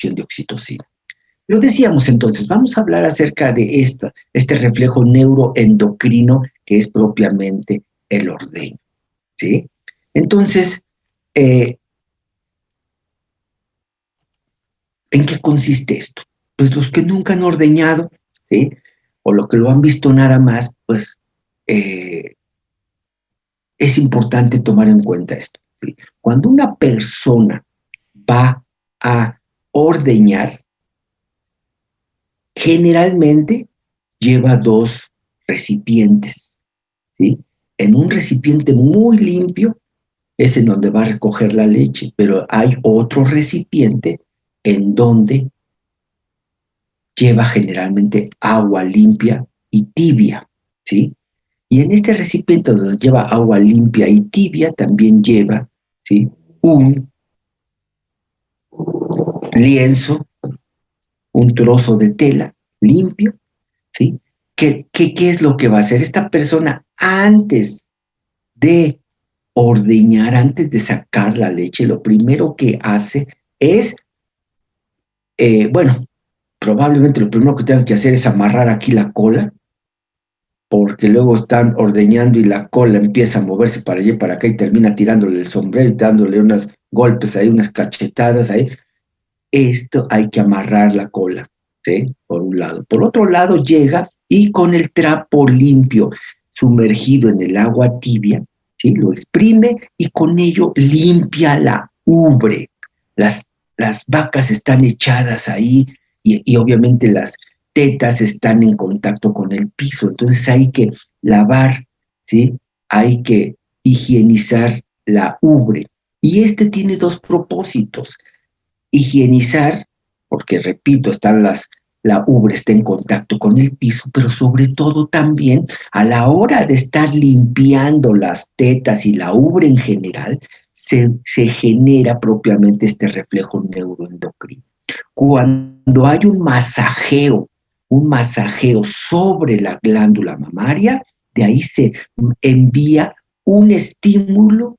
producción de oxitocina. Lo decíamos entonces, vamos a hablar acerca de este reflejo neuroendocrino que es propiamente el ordeño, ¿sí? Entonces, ¿en qué consiste esto? Pues los que nunca han ordeñado, ¿sí? O los que lo han visto nada más, pues es importante tomar en cuenta esto, ¿sí? Cuando una persona va a ordeñar, generalmente lleva dos recipientes, ¿sí? En un recipiente muy limpio es en donde va a recoger la leche, pero hay otro recipiente en donde lleva generalmente agua limpia y tibia, ¿sí? Y en este recipiente donde lleva agua limpia y tibia también lleva, ¿sí?, un lienzo, un trozo de tela limpio, ¿sí? ¿Qué es lo que va a hacer esta persona antes de ordeñar, antes de sacar la leche? Lo primero que hace es, bueno, probablemente lo primero que tengan que hacer es amarrar aquí la cola, porque luego están ordeñando y la cola empieza a moverse para allá y para acá y termina tirándole el sombrero y dándole unos golpes ahí, unas cachetadas ahí. Esto hay que amarrar la cola, ¿sí? Por un lado. Por otro lado, llega y con el trapo limpio, sumergido en el agua tibia, ¿sí?, lo exprime y con ello limpia la ubre. Las vacas están echadas ahí y obviamente las tetas están en contacto con el piso, entonces hay que lavar, ¿sí? Hay que higienizar la ubre. Y este tiene dos propósitos: higienizar, porque repito, la ubre está en contacto con el piso, pero sobre todo también a la hora de estar limpiando las tetas y la ubre en general, se genera propiamente este reflejo neuroendocrino. Cuando hay un masajeo sobre la glándula mamaria, de ahí se envía un estímulo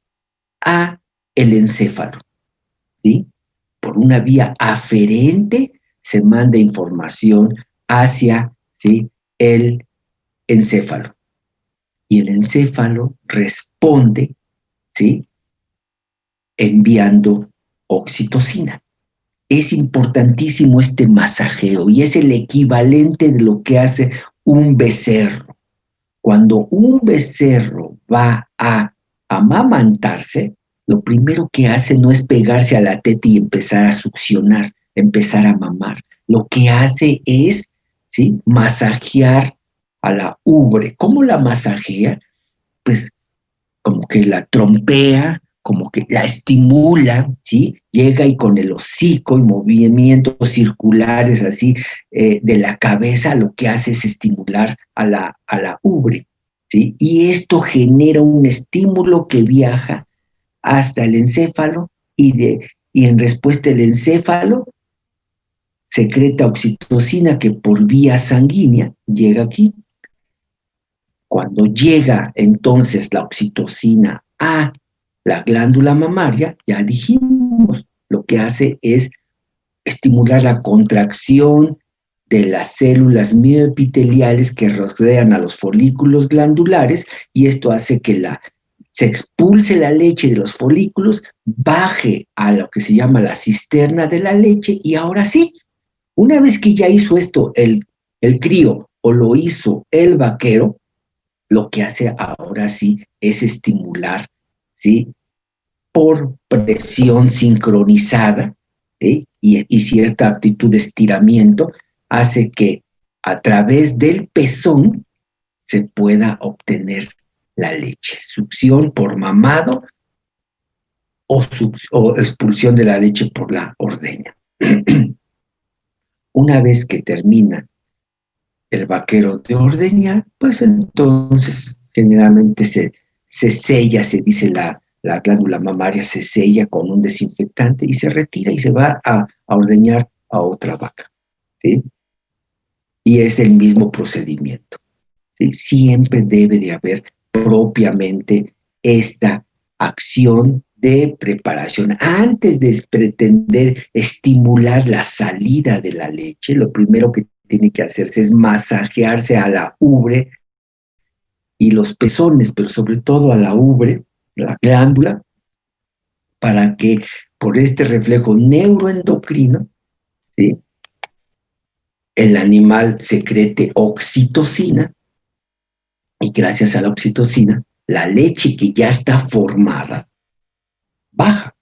a el encéfalo, ¿sí? Por una vía aferente se manda información hacia, ¿sí?, el encéfalo. Y el encéfalo responde, ¿sí?, enviando oxitocina. Es importantísimo este masajeo y es el equivalente de lo que hace un becerro. Cuando un becerro va a amamantarse, lo primero que hace no es pegarse a la teta y empezar a succionar, empezar a mamar. Lo que hace es, ¿sí?, masajear a la ubre. ¿Cómo la masajea? Pues como que la trompea, como que la estimula, ¿sí? Llega y con el hocico y movimientos circulares así de la cabeza, lo que hace es estimular a la ubre, ¿sí? Y esto genera un estímulo que viaja hasta el encéfalo y en respuesta el encéfalo secreta oxitocina que por vía sanguínea llega aquí. Cuando llega entonces la oxitocina a la glándula mamaria, ya dijimos, lo que hace es estimular la contracción de las células mioepiteliales que rodean a los folículos glandulares, y esto hace que se expulse la leche de los folículos, baje a lo que se llama la cisterna de la leche, y ahora sí, una vez que ya hizo esto el crío o lo hizo el vaquero, lo que hace ahora sí es estimular, ¿sí?, por presión sincronizada, ¿sí?, y cierta actitud de estiramiento, hace que a través del pezón se pueda obtener la leche. Succión por mamado o expulsión de la leche por la ordeña. Una vez que termina el vaquero de ordeñar, pues entonces generalmente se sella, se dice la glándula mamaria se sella con un desinfectante y se retira y se va a ordeñar a otra vaca, ¿sí? Y es el mismo procedimiento, ¿sí? Siempre debe de haber propiamente esta acción de preparación. Antes de pretender estimular la salida de la leche, lo primero que tiene que hacerse es masajearse a la ubre y los pezones, pero sobre todo a la ubre, la glándula, para que por este reflejo neuroendocrino, ¿sí?, el animal secrete oxitocina, y gracias a la oxitocina, la leche que ya está formada baja,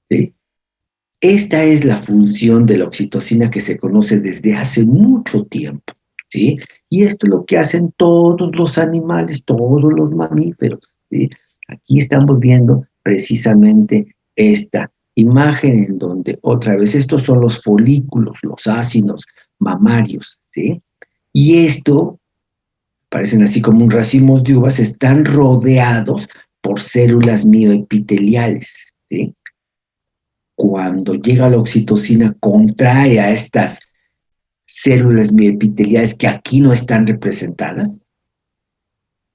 ¿sí? Esta es la función de la oxitocina que se conoce desde hace mucho tiempo, ¿sí? Y esto es lo que hacen todos los animales, todos los mamíferos, ¿sí? Aquí estamos viendo precisamente esta imagen en donde otra vez estos son los folículos, los ácidos mamarios, ¿sí? Y esto, parecen así como un racimo de uvas, están rodeados por células mioepiteliales, ¿sí? Cuando llega la oxitocina, contrae a estas células mioepiteliales que aquí no están representadas,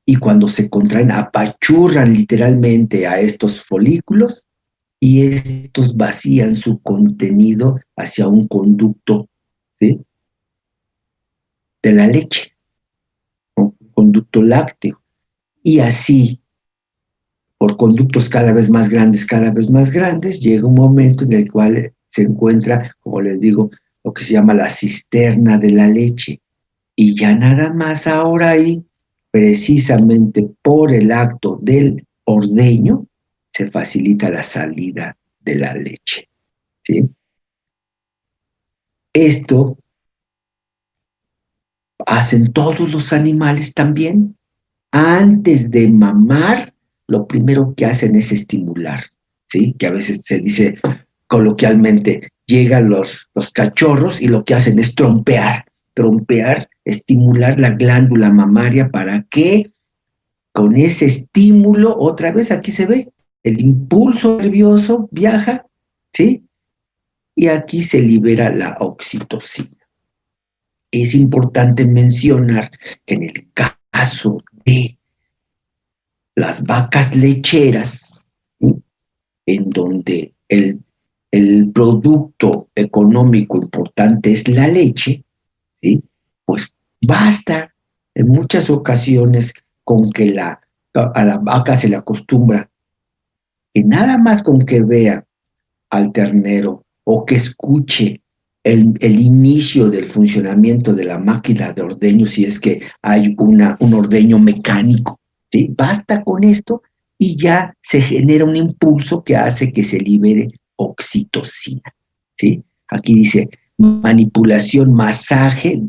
y cuando se contraen, apachurran literalmente a estos folículos, y estos vacían su contenido hacia un conducto, ¿sí?, de la leche, un conducto lácteo, y así, por conductos cada vez más grandes, llega un momento en el cual se encuentra, como les digo, lo que se llama la cisterna de la leche. Y ya nada más ahora ahí, precisamente por el acto del ordeño, se facilita la salida de la leche, ¿sí? Esto hacen todos los animales también. Antes de mamar, lo primero que hacen es estimular, ¿sí? Que a veces se dice coloquialmente, llegan los cachorros y lo que hacen es trompear, estimular la glándula mamaria para que con ese estímulo, otra vez aquí se ve, el impulso nervioso viaja, ¿sí? Y aquí se libera la oxitocina. Es importante mencionar que en el caso de las vacas lecheras, ¿sí?, en donde el producto económico importante es la leche, ¿sí?, pues basta en muchas ocasiones con que a la vaca se le acostumbra que nada más con que vea al ternero o que escuche el inicio del funcionamiento de la máquina de ordeño, si es que hay un ordeño mecánico, ¿sí? Basta con esto y ya se genera un impulso que hace que se libere oxitocina, ¿sí? Aquí dice manipulación, masaje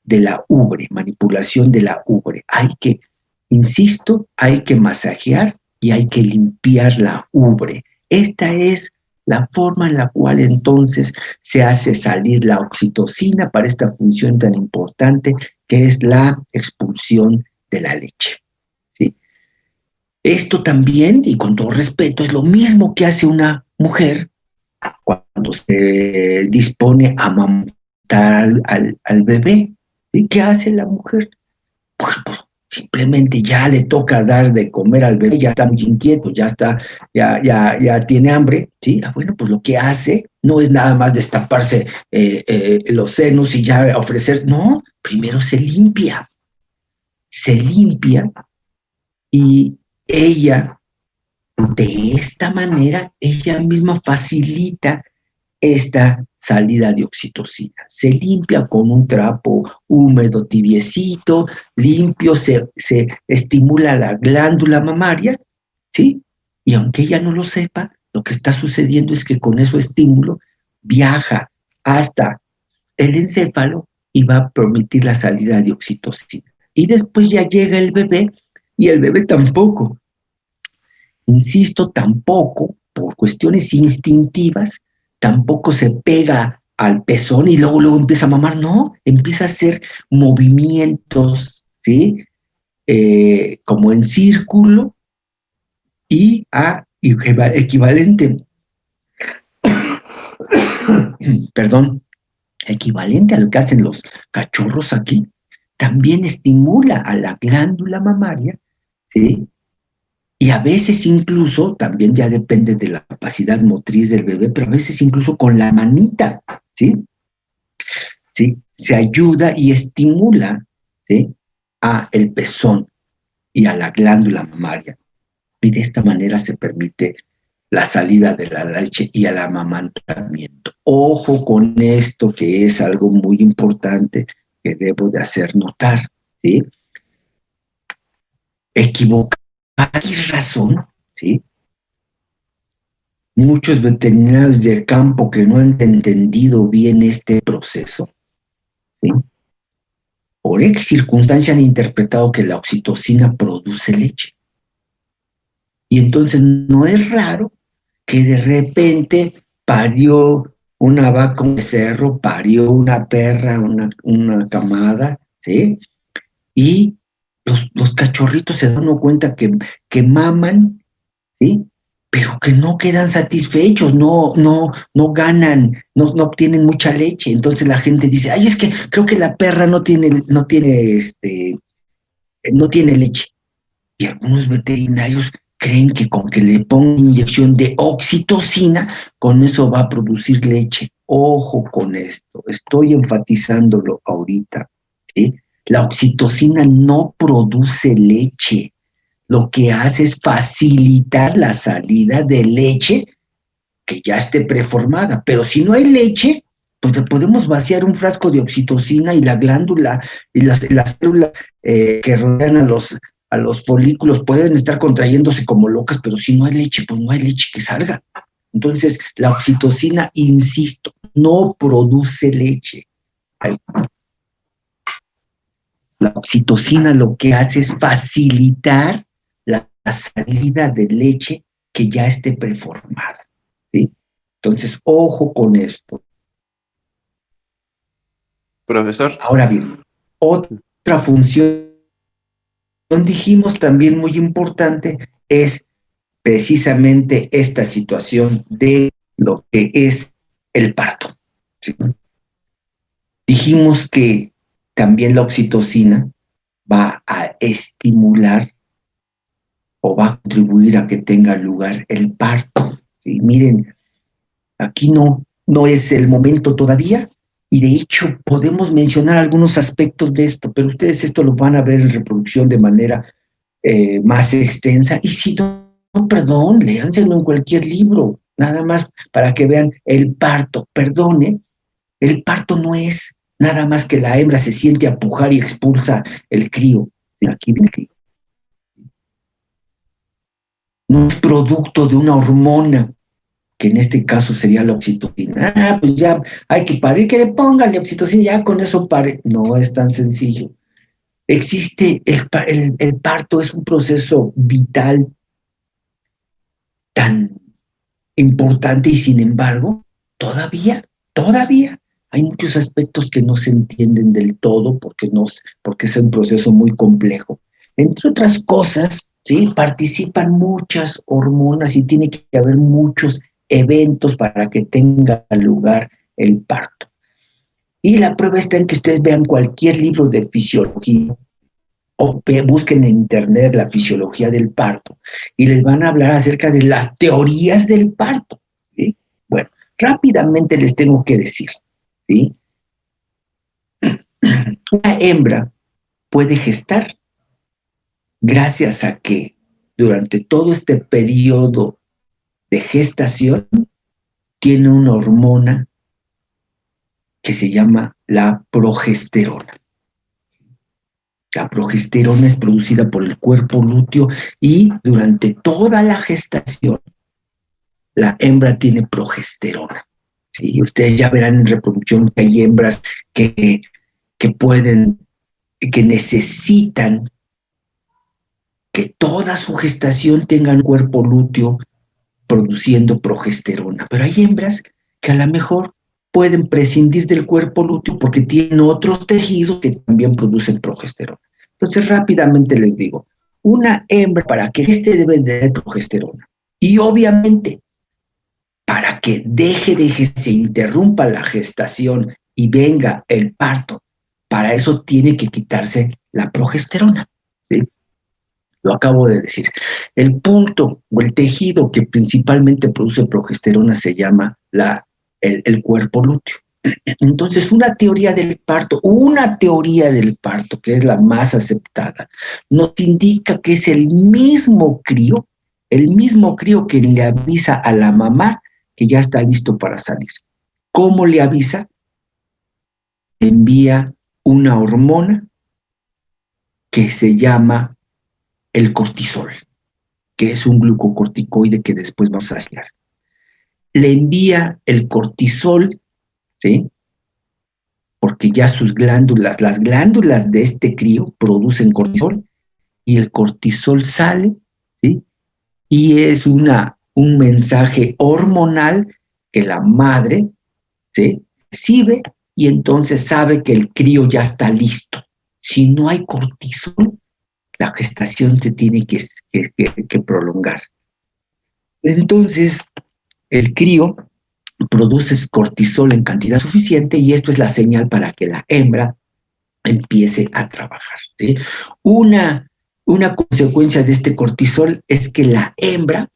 de la ubre, manipulación de la ubre. Insisto, hay que masajear y hay que limpiar la ubre. Esta es la forma en la cual entonces se hace salir la oxitocina para esta función tan importante que es la expulsión de la leche, ¿sí? Esto también, y con todo respeto, es lo mismo que hace una mujer cuando se dispone a amamantar al bebé. ¿Y qué hace la mujer? Pues simplemente ya le toca dar de comer al bebé, ya está muy inquieto, ya tiene hambre, ¿sí? Bueno, pues lo que hace no es nada más destaparse los senos y ya ofrecer, no, primero se limpia y ella, de esta manera, ella misma facilita esta salida de oxitocina. Se limpia con un trapo húmedo, tibiecito, limpio, se estimula la glándula mamaria, ¿sí? Y aunque ella no lo sepa, lo que está sucediendo es que con ese estímulo viaja hasta el encéfalo y va a permitir la salida de oxitocina. Y después ya llega el bebé y el bebé tampoco, insisto, tampoco, por cuestiones instintivas, tampoco se pega al pezón y luego empieza a mamar, no, empieza a hacer movimientos, ¿sí? Como en círculo y a equivalente, perdón, equivalente a lo que hacen los cachorros aquí, también estimula a la glándula mamaria, ¿sí? Y a veces incluso, también ya depende de la capacidad motriz del bebé, pero a veces incluso con la manita, ¿sí? ¿Sí? Se ayuda y estimula, ¿sí? A el pezón y a la glándula mamaria. Y de esta manera se permite la salida de la leche y el amamantamiento. Ojo con esto, que es algo muy importante que debo de hacer notar, ¿sí? Equivocar y razón, ¿sí? Muchos veterinarios del campo que no han entendido bien este proceso, ¿sí? Por X circunstancia han interpretado que la oxitocina produce leche. Y entonces no es raro que de repente parió una vaca, un becerro, parió una perra, una camada, ¿sí? Y los cachorritos se dan cuenta que maman, ¿sí? Pero que no quedan satisfechos, no ganan, no obtienen mucha leche. Entonces la gente dice, ay, es que creo que la perra no tiene leche. Y algunos veterinarios creen que con que le pongan inyección de oxitocina, con eso va a producir leche. Ojo con esto, estoy enfatizándolo ahorita, ¿sí? La oxitocina no produce leche, lo que hace es facilitar la salida de leche que ya esté preformada. Pero si no hay leche, pues le podemos vaciar un frasco de oxitocina y la glándula y las células que rodean a los folículos pueden estar contrayéndose como locas, pero si no hay leche, pues no hay leche que salga. Entonces, la oxitocina, insisto, no produce leche. La oxitocina lo que hace es facilitar la salida de leche que ya esté preformada, ¿sí? Entonces, ojo con esto. Profesor. Ahora bien, otra función, dijimos también muy importante, es precisamente esta situación de lo que es el parto, ¿sí? Dijimos que también la oxitocina va a estimular o va a contribuir a que tenga lugar el parto. ¿Sí? Miren, aquí no es el momento todavía, y de hecho podemos mencionar algunos aspectos de esto, pero ustedes esto lo van a ver en reproducción de manera más extensa, y si no, perdón, léanselo en cualquier libro, nada más para que vean el parto. Perdone, el parto no es nada más que la hembra se siente a pujar y expulsa el crío. Aquí viene el crío. No es producto de una hormona, que en este caso sería la oxitocina. Ah, pues ya hay que parir, que le pongan la oxitocina, ya con eso pare. No es tan sencillo. Existe el parto, es un proceso vital tan importante, y sin embargo, todavía hay muchos aspectos que no se entienden del todo porque es un proceso muy complejo. Entre otras cosas, ¿sí? Participan muchas hormonas y tiene que haber muchos eventos para que tenga lugar el parto. Y la prueba está en que ustedes vean cualquier libro de fisiología o busquen en internet la fisiología del parto y les van a hablar acerca de las teorías del parto, ¿sí? Bueno, rápidamente les tengo que decir, ¿sí? Una hembra puede gestar gracias a que durante todo este periodo de gestación tiene una hormona que se llama la progesterona. La progesterona es producida por el cuerpo lúteo y durante toda la gestación la hembra tiene progesterona. ¿Sí? Ustedes ya verán en reproducción que hay hembras que pueden, que necesitan que toda su gestación tengan cuerpo lúteo produciendo progesterona. Pero hay hembras que a lo mejor pueden prescindir del cuerpo lúteo porque tienen otros tejidos que también producen progesterona. Entonces, rápidamente les digo, una hembra para que debe tener progesterona. Y obviamente, para que se interrumpa la gestación y venga el parto, para eso tiene que quitarse la progesterona, ¿sí? lo acabo de decir. El punto o el tejido que principalmente produce progesterona se llama el cuerpo lúteo. Entonces, una teoría del parto, que es la más aceptada, nos indica que es el mismo crío que le avisa a la mamá que ya está listo para salir. ¿Cómo le avisa? Envía una hormona que se llama el cortisol, que es un glucocorticoide que después vamos a hallar. Le envía el cortisol, ¿sí? Porque ya las glándulas de este crío producen cortisol y el cortisol sale, ¿sí? Y es un mensaje hormonal que la madre, ¿sí?, recibe y entonces sabe que el crío ya está listo. Si no hay cortisol, la gestación se tiene que prolongar. Entonces, el crío produce cortisol en cantidad suficiente y esto es la señal para que la hembra empiece a trabajar, ¿sí? Una consecuencia de este cortisol es que la hembra,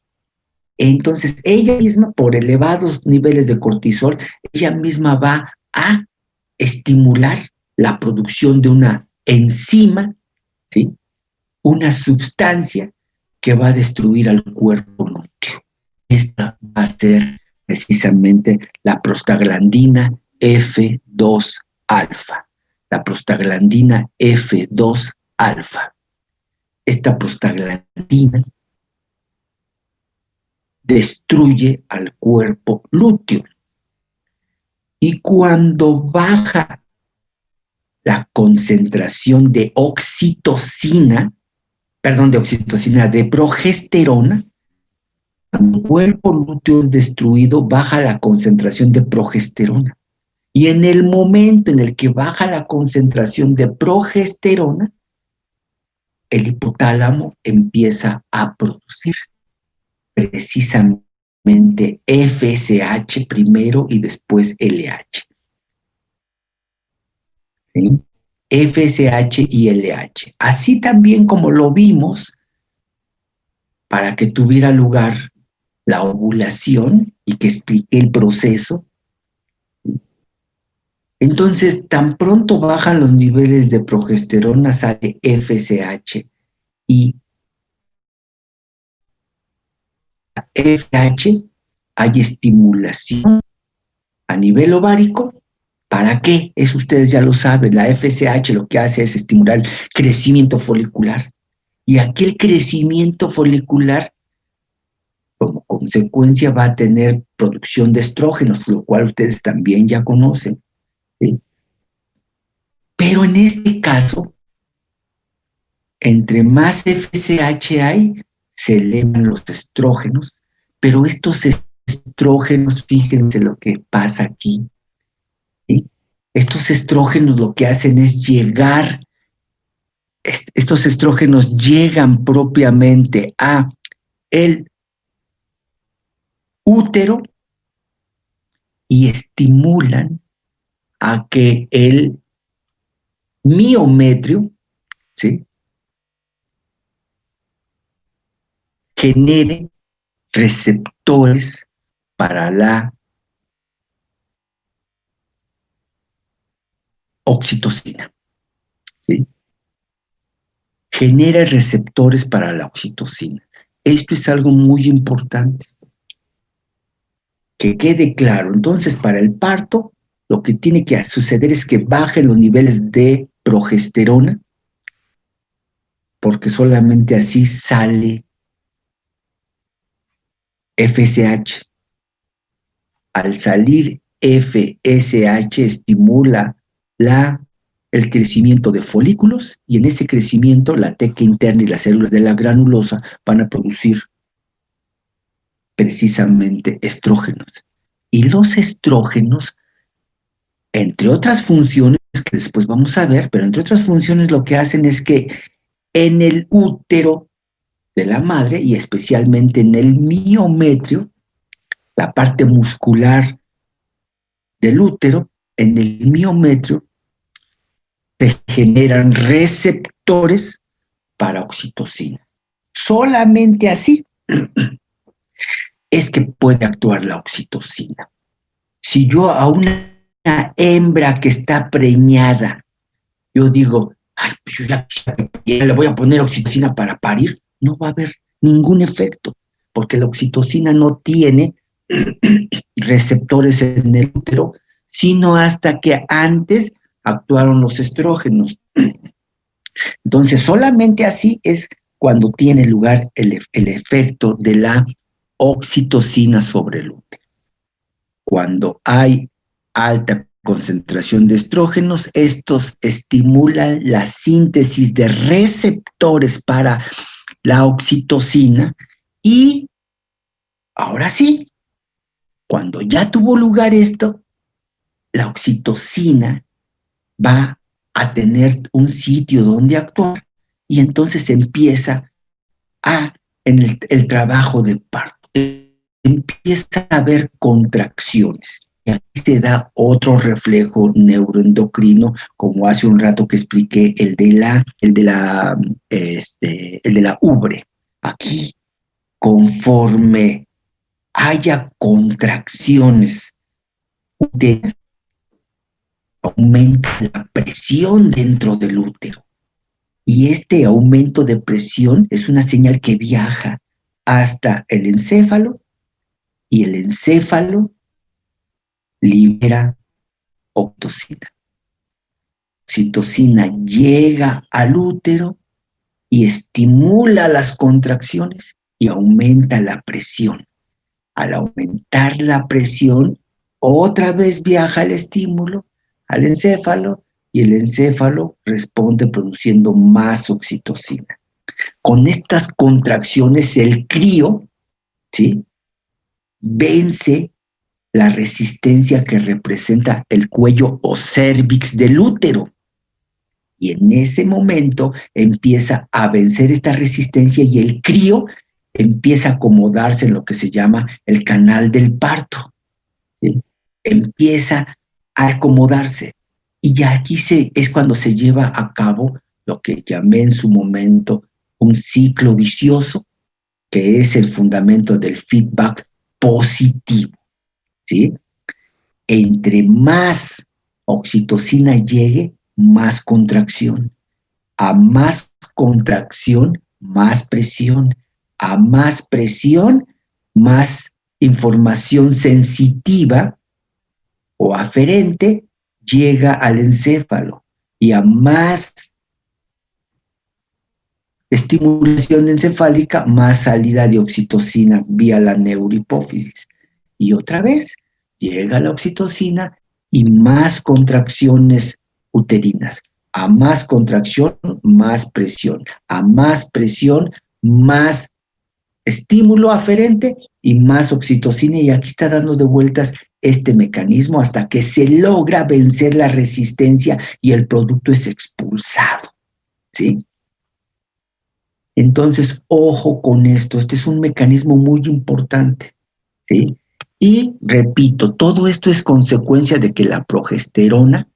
entonces ella misma, por elevados niveles de cortisol, ella misma va a estimular la producción de una enzima, ¿sí?, una sustancia que va a destruir al cuerpo lúteo. Esta va a ser precisamente la prostaglandina F2 alfa. La prostaglandina F2 alfa. Esta prostaglandina destruye al cuerpo lúteo. Y cuando baja la concentración de de progesterona, cuando el cuerpo lúteo es destruido, baja la concentración de progesterona. Y en el momento en el que baja la concentración de progesterona, el hipotálamo empieza a producir precisamente FSH primero y después LH. ¿Sí? FSH y LH. Así también como lo vimos, para que tuviera lugar la ovulación y que explique el proceso. Entonces, tan pronto bajan los niveles de progesterona, sale FSH y FH, hay estimulación a nivel ovárico. ¿Para qué? Eso ustedes ya lo saben. La FSH lo que hace es estimular el crecimiento folicular. Y aquí el crecimiento folicular, como consecuencia, va a tener producción de estrógenos, lo cual ustedes también ya conocen, ¿sí? Pero en este caso, entre más FSH hay, se elevan los estrógenos, pero estos estrógenos, fíjense lo que pasa aquí, ¿sí? Estos estrógenos lo que hacen es estos estrógenos llegan propiamente a el útero y estimulan a que el miometrio, ¿sí?, genere receptores para la oxitocina, ¿sí? Genera receptores para la oxitocina. Esto es algo muy importante, que quede claro. Entonces, para el parto, lo que tiene que suceder es que bajen los niveles de progesterona, porque solamente así sale FSH. Al salir FSH estimula el crecimiento de folículos y en ese crecimiento la teca interna y las células de la granulosa van a producir precisamente estrógenos. Y los estrógenos, entre otras funciones que después vamos a ver, pero entre otras funciones lo que hacen es que en el útero de la madre y especialmente en el miometrio, la parte muscular del útero, en el miometrio, se generan receptores para oxitocina. Solamente así es que puede actuar la oxitocina. Si yo a una hembra que está preñada, yo digo, ay, pues yo ya le voy a poner oxitocina para parir, no va a haber ningún efecto, porque la oxitocina no tiene receptores en el útero, sino hasta que antes actuaron los estrógenos. Entonces, solamente así es cuando tiene lugar el efecto de la oxitocina sobre el útero. Cuando hay alta concentración de estrógenos, estos estimulan la síntesis de receptores para la oxitocina y ahora sí, cuando ya tuvo lugar esto, la oxitocina va a tener un sitio donde actuar y entonces empieza en el trabajo de parto. Empieza a haber contracciones. Y aquí se da otro reflejo neuroendocrino, como hace un rato que expliqué, el de la ubre. Aquí, conforme haya contracciones, aumenta la presión dentro del útero. Y este aumento de presión es una señal que viaja hasta el encéfalo y el encéfalo libera oxitocina. Oxitocina llega al útero y estimula las contracciones y aumenta la presión. Al aumentar la presión, otra vez viaja el estímulo al encéfalo y el encéfalo responde produciendo más oxitocina. Con estas contracciones, el crío, ¿sí?, vence la resistencia que representa el cuello o cérvix del útero. Y en ese momento empieza a vencer esta resistencia y el crío empieza a acomodarse en lo que se llama el canal del parto. ¿Sí? Empieza a acomodarse. Y ya aquí es cuando se lleva a cabo lo que llamé en su momento un ciclo vicioso, que es el fundamento del feedback positivo. ¿Sí? Entre más oxitocina llegue, más contracción. A más contracción, más presión. A más presión, más información sensitiva o aferente llega al encéfalo. Y a más estimulación encefálica, más salida de oxitocina vía la neurohipófisis. Y otra vez, llega la oxitocina y más contracciones uterinas. A más contracción, más presión. A más presión, más estímulo aferente y más oxitocina. Y aquí está dando de vueltas este mecanismo hasta que se logra vencer la resistencia y el producto es expulsado. ¿Sí? Entonces, ojo con esto. Este es un mecanismo muy importante. ¿Sí? Y repito, todo esto es consecuencia de que la progesterona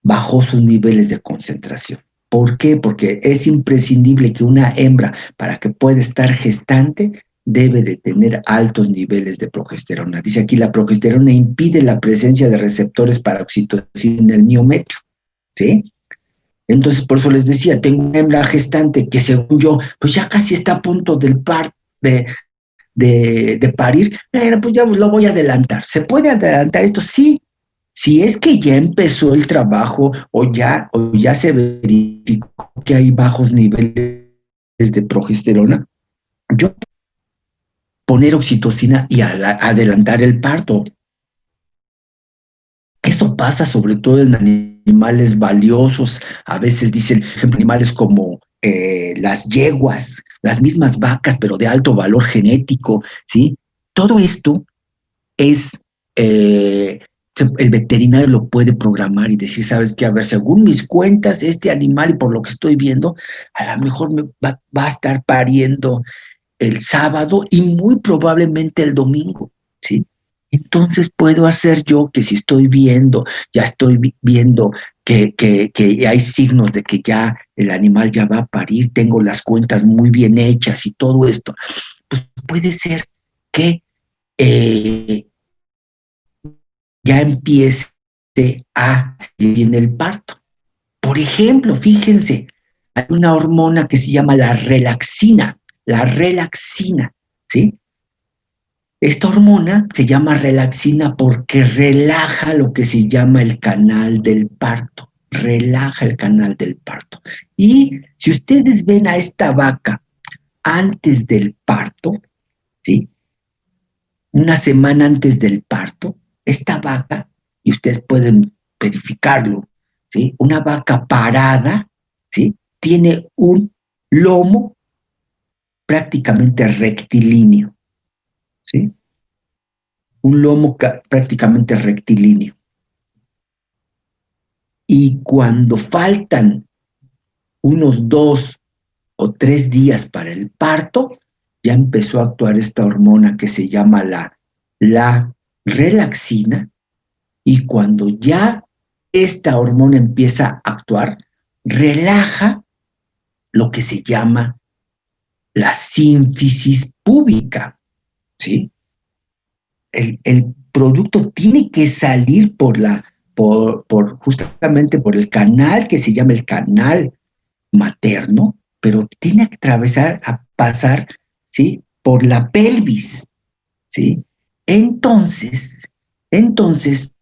bajó sus niveles de concentración. ¿Por qué? Porque es imprescindible que una hembra, para que pueda estar gestante, debe de tener altos niveles de progesterona. Dice aquí, la progesterona impide la presencia de receptores para oxitocina en el miometrio. ¿Sí? Entonces, por eso les decía, tengo una hembra gestante que según yo, pues ya casi está a punto del parto, de parir, pues ya lo voy a adelantar. ¿Se puede adelantar esto? Sí, si es que ya empezó el trabajo o ya se verificó que hay bajos niveles de progesterona, yo poner oxitocina y adelantar el parto. Eso pasa sobre todo en animales valiosos. A veces dicen, por ejemplo, animales como las yeguas, las mismas vacas, pero de alto valor genético, ¿sí? Todo esto es, el veterinario lo puede programar y decir, sabes qué, a ver, según mis cuentas, este animal y por lo que estoy viendo, a lo mejor va a estar pariendo el sábado y muy probablemente el domingo, ¿sí? Entonces puedo hacer yo que si estoy viendo, ya estoy viendo que hay signos de que ya el animal ya va a parir, tengo las cuentas muy bien hechas y todo esto, pues puede ser que ya empiece a viene el parto. Por ejemplo, fíjense, hay una hormona que se llama la relaxina, ¿sí? Esta hormona se llama relaxina porque relaja lo que se llama el canal del parto, relaja el canal del parto. Y si ustedes ven a esta vaca antes del parto, ¿sí? Una semana antes del parto, esta vaca, y ustedes pueden verificarlo, ¿sí? Una vaca parada, ¿sí? Tiene un lomo prácticamente rectilíneo, ¿sí? Un lomo prácticamente rectilíneo. Y cuando faltan unos 2 o 3 días para el parto, ya empezó a actuar esta hormona que se llama la relaxina, y cuando ya esta hormona empieza a actuar, relaja lo que se llama la sínfisis púbica, ¿sí? El producto tiene que salir justamente por el canal que se llama el canal materno, pero tiene que pasar, ¿sí? Por la pelvis, ¿sí? Entonces, entonces,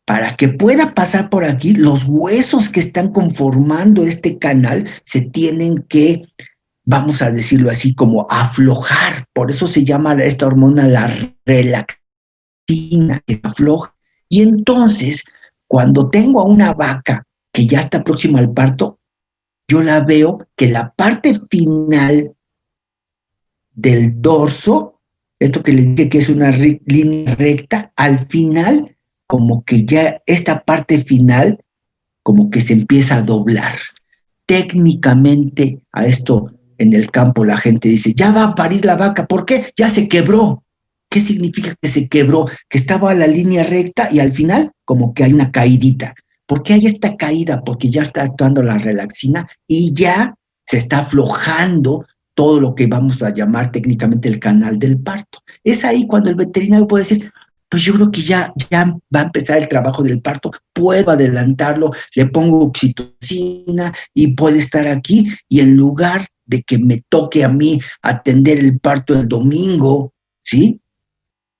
para que pueda pasar por aquí, los huesos que están conformando este canal se tienen que, vamos a decirlo así, como aflojar. Por eso se llama esta hormona la relaxina, que afloja. Y entonces, cuando tengo a una vaca que ya está próxima al parto, yo la veo que la parte final del dorso, esto que les dije que es una línea recta, al final, como que ya esta parte final, como que se empieza a doblar. Técnicamente a esto en el campo la gente dice, ya va a parir la vaca, ¿por qué? Ya se quebró. ¿Qué significa que se quebró? Que estaba a la línea recta y al final como que hay una caidita. ¿Por qué hay esta caída? Porque ya está actuando la relaxina y ya se está aflojando todo lo que vamos a llamar técnicamente el canal del parto. Es ahí cuando el veterinario puede decir, pues yo creo que ya va a empezar el trabajo del parto, puedo adelantarlo, le pongo oxitocina y puede estar aquí, y en lugar de que me toque a mí atender el parto el domingo, ¿sí?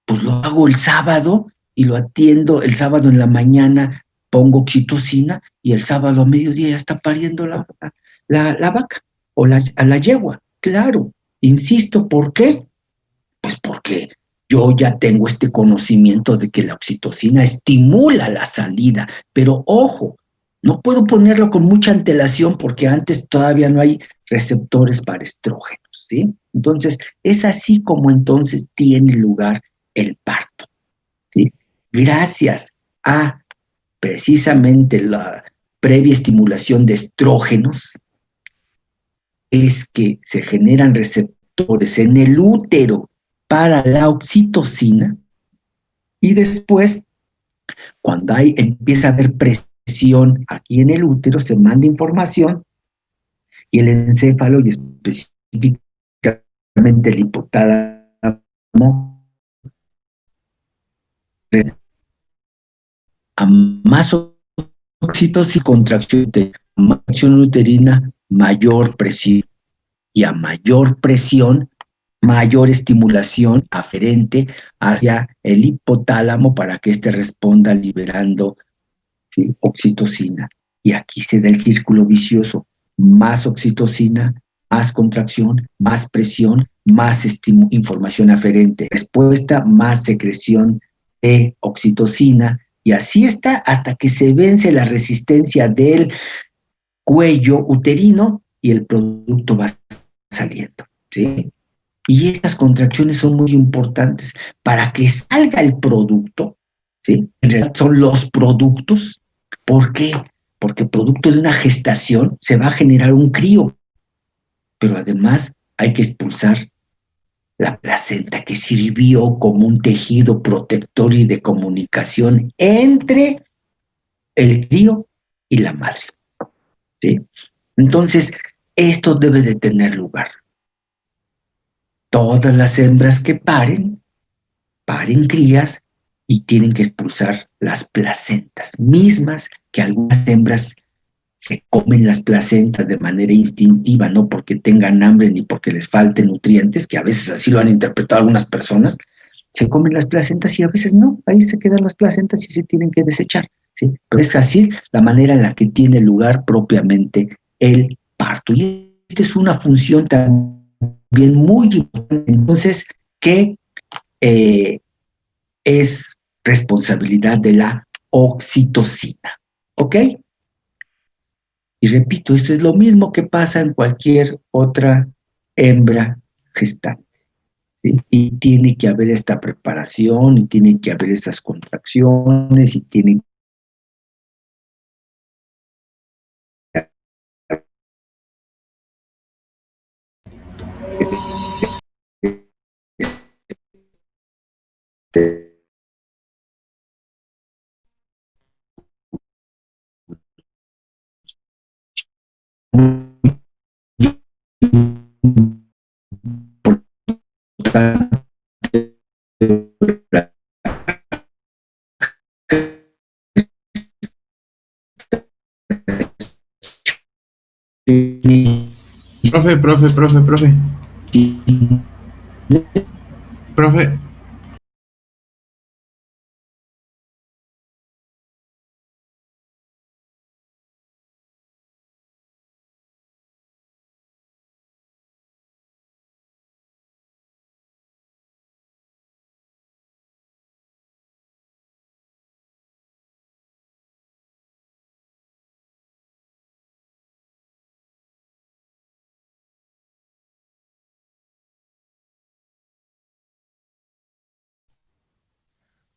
Pues lo hago el sábado y lo atiendo el sábado en la mañana, pongo oxitocina y el sábado a mediodía ya está pariendo la vaca o a la yegua. Claro, insisto, ¿por qué? Pues porque yo ya tengo este conocimiento de que la oxitocina estimula la salida, pero ojo, no puedo ponerlo con mucha antelación porque antes todavía no hay receptores para estrógenos, ¿sí? Entonces, es así como entonces tiene lugar el parto, ¿sí? Gracias a precisamente la previa estimulación de estrógenos, es que se generan receptores en el útero para la oxitocina, y después, cuando empieza a haber presión aquí en el útero, se manda información y el encéfalo, y específicamente el hipotálamo, a más oxitocina y contracción, más acción uterina, mayor presión, y a mayor presión, mayor estimulación aferente hacia el hipotálamo para que éste responda liberando, ¿sí?, oxitocina. Y aquí se da el círculo vicioso: más oxitocina, más contracción, más presión, más información aferente. Respuesta, más secreción de oxitocina. Y así está hasta que se vence la resistencia del cuello uterino y el producto va saliendo, ¿sí? Y estas contracciones son muy importantes para que salga el producto, ¿sí? En realidad son los productos. ¿Por qué? Porque producto de una gestación se va a generar un crío, pero además hay que expulsar La placenta que sirvió como un tejido protector y de comunicación entre el crío y la madre. ¿Sí? Entonces, esto debe de tener lugar. Todas las hembras que paren crías y tienen que expulsar las placentas, mismas que algunas hembras se comen las placentas de manera instintiva, no porque tengan hambre ni porque les falten nutrientes, que a veces así lo han interpretado algunas personas, se comen las placentas y a veces no, ahí se quedan las placentas y se tienen que desechar, ¿sí? Pero es así la manera en la que tiene lugar propiamente el parto. Y esta es una función también muy importante, entonces, que eh, es responsabilidad de la oxitocina, ¿ok? Y repito, esto es lo mismo que pasa en cualquier otra hembra gestante. ¿Sí? Y tiene que haber esta preparación, y tiene que haber estas contracciones, y tiene que... Profe,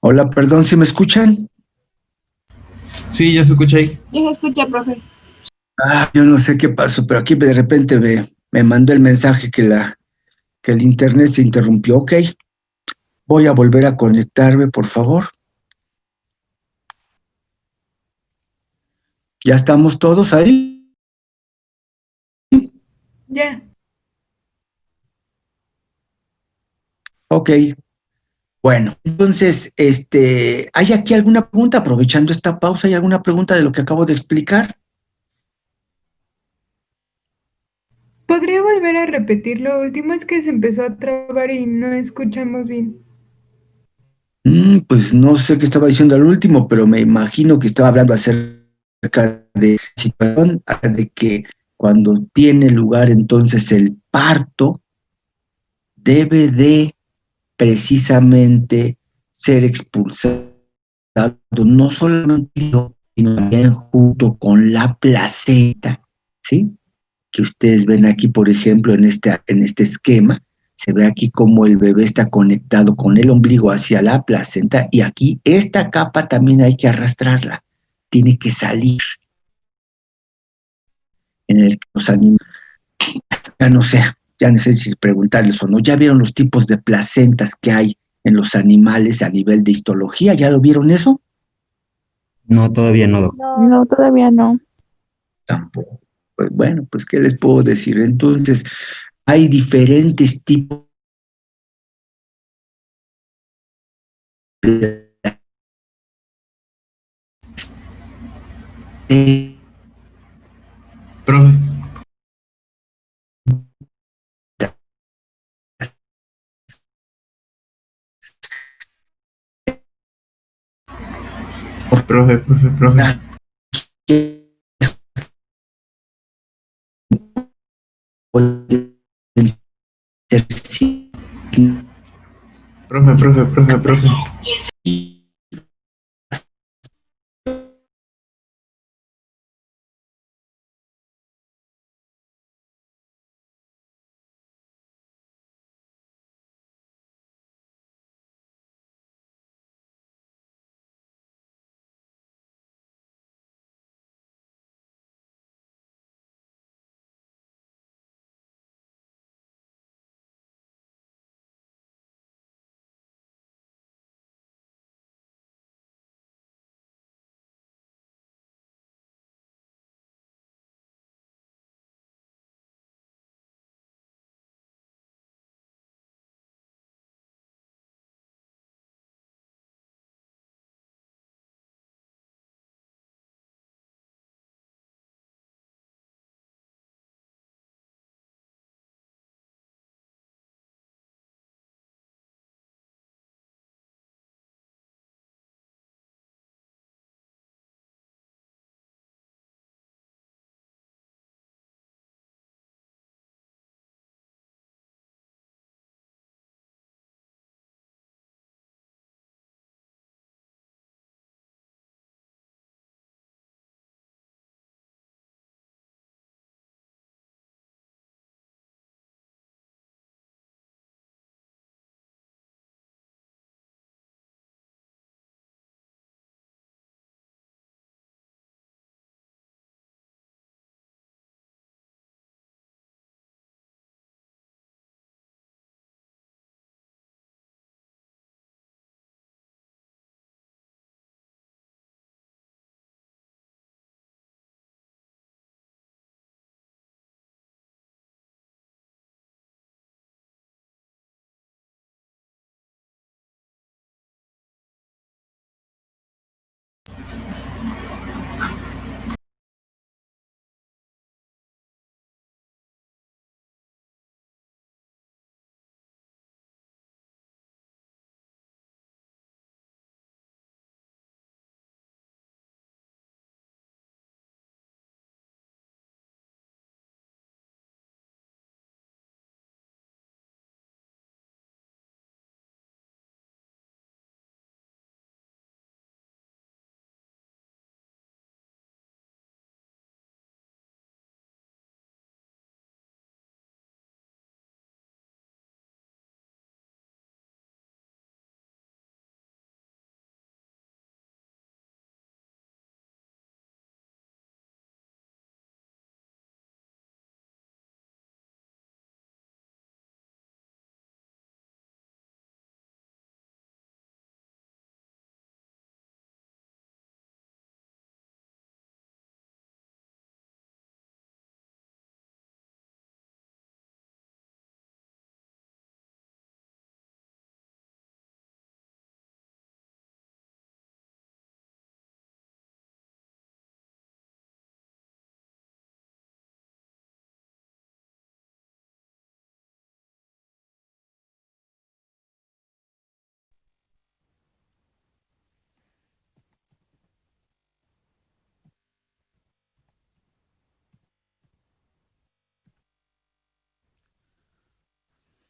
Hola, perdón, ¿sí me escuchan? sí, ya se escucha ahí. Sí se escucha, profe. Yo no sé qué pasó, pero aquí de repente me mandó el mensaje que el internet se interrumpió. Ok, voy a volver a conectarme, por favor. ¿Ya estamos todos ahí? Ya. Ok, bueno, entonces, ¿hay aquí alguna pregunta? Aprovechando esta pausa, ¿hay alguna pregunta de lo que acabo de explicar? ¿Podría volver a repetir lo último? Es que se empezó a trabar y no escuchamos bien. Pues no sé qué estaba diciendo al último, pero me imagino que estaba hablando acerca de situación, de que cuando tiene lugar entonces el parto, debe de precisamente ser expulsado, no solamente, sino también junto con la placenta, ¿sí? Que ustedes ven aquí, por ejemplo, en este esquema, se ve aquí cómo el bebé está conectado con el ombligo hacia la placenta y aquí esta capa también hay que arrastrarla, tiene que salir en el que los animales, ya no sé si preguntarles o no, ¿ya vieron los tipos de placentas que hay en los animales a nivel de histología? ¿Ya lo vieron eso? No, todavía no, doctor. No, todavía no. Tampoco. Pues bueno, pues ¿qué les puedo decir? Entonces, hay diferentes tipos de Profe, profe. pueden ser Profe.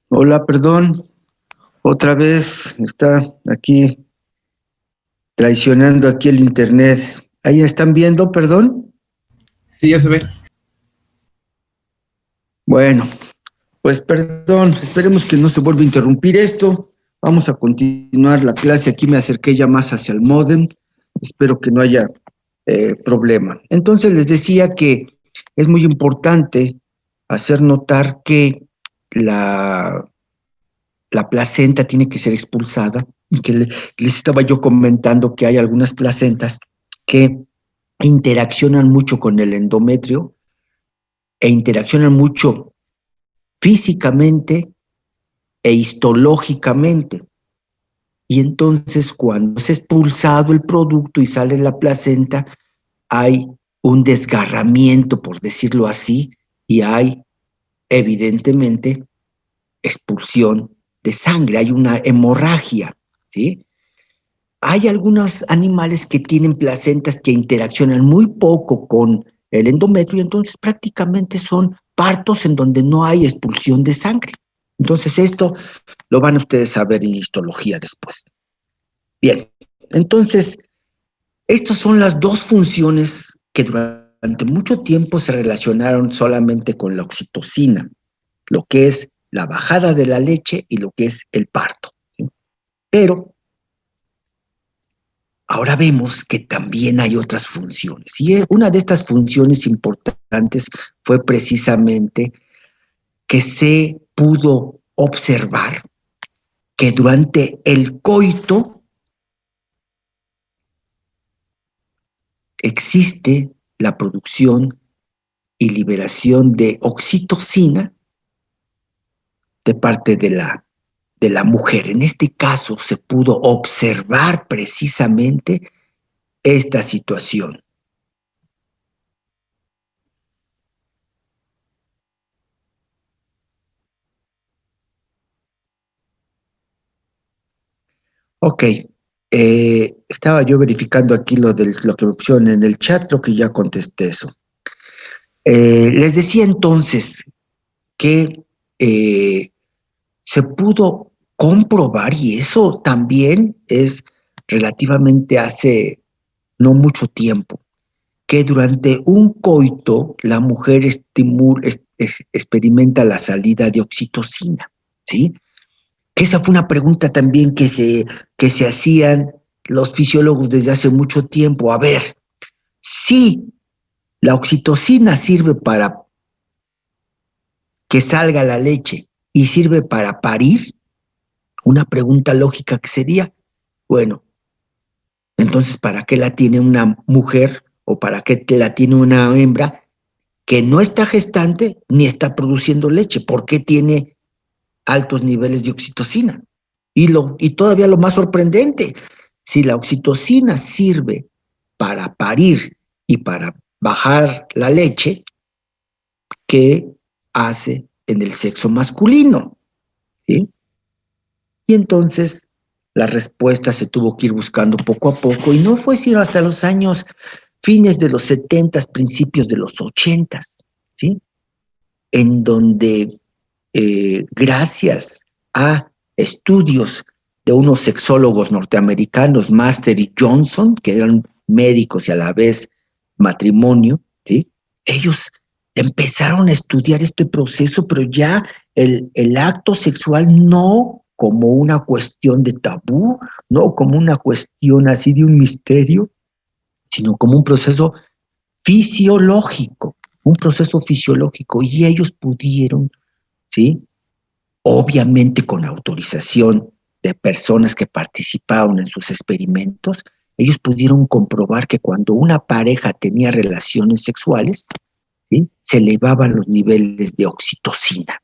Hola, perdón, otra vez está aquí traicionando aquí el internet. ¿Ahí están viendo, perdón? Sí, ya se ve. Bueno, pues perdón, esperemos que no se vuelva a interrumpir esto. Vamos a continuar la clase. Aquí me acerqué ya más hacia el módem. Espero que no haya problema. Entonces les decía que es muy importante hacer notar que la, la placenta tiene que ser expulsada, y que les estaba yo comentando que hay algunas placentas que interaccionan mucho con el endometrio e interaccionan mucho físicamente e histológicamente. Y entonces cuando es expulsado el producto y sale la placenta, hay un desgarramiento, por decirlo así, y hay evidentemente expulsión de sangre, hay una hemorragia, ¿sí? Hay algunos animales que tienen placentas que interaccionan muy poco con el endometrio, y entonces prácticamente son partos en donde no hay expulsión de sangre. Entonces esto lo van ustedes a ver en histología después. Bien, entonces, estas son las dos funciones que durante mucho tiempo se relacionaron solamente con la oxitocina, lo que es la bajada de la leche y lo que es el parto, ¿sí? Pero ahora vemos que también hay otras funciones. Y una de estas funciones importantes fue precisamente que se pudo observar que durante el coito existe la producción y liberación de oxitocina de parte de la mujer. En este caso se pudo observar precisamente esta situación. Ok, estaba yo verificando aquí lo que me pusieron en el chat, creo que ya contesté eso. Les decía entonces que se pudo comprobar, y eso también es relativamente hace no mucho tiempo, que durante un coito la mujer experimenta la salida de oxitocina, ¿sí? Esa fue una pregunta también que se hacían los fisiólogos desde hace mucho tiempo. A ver, si la oxitocina sirve para que salga la leche y sirve para parir, una pregunta lógica que sería, bueno, entonces, ¿para qué la tiene una mujer o para qué la tiene una hembra que no está gestante ni está produciendo leche? ¿Por qué tiene altos niveles de oxitocina? Y todavía lo más sorprendente, si la oxitocina sirve para parir y para bajar la leche que hace en el sexo masculino, ¿sí? Y entonces la respuesta se tuvo que ir buscando poco a poco, y no fue sino hasta los años fines de los 70, principios de los 80, ¿sí? En donde, gracias a estudios de unos sexólogos norteamericanos, Master y Johnson, que eran médicos y a la vez matrimonio, ¿sí? Ellos empezaron a estudiar este proceso, pero ya el acto sexual no como una cuestión de tabú, no como una cuestión así de un misterio, sino como un proceso fisiológico, y ellos pudieron, ¿sí? Obviamente con autorización de personas que participaron en sus experimentos, ellos pudieron comprobar que cuando una pareja tenía relaciones sexuales, ¿sí?, se elevaban los niveles de oxitocina.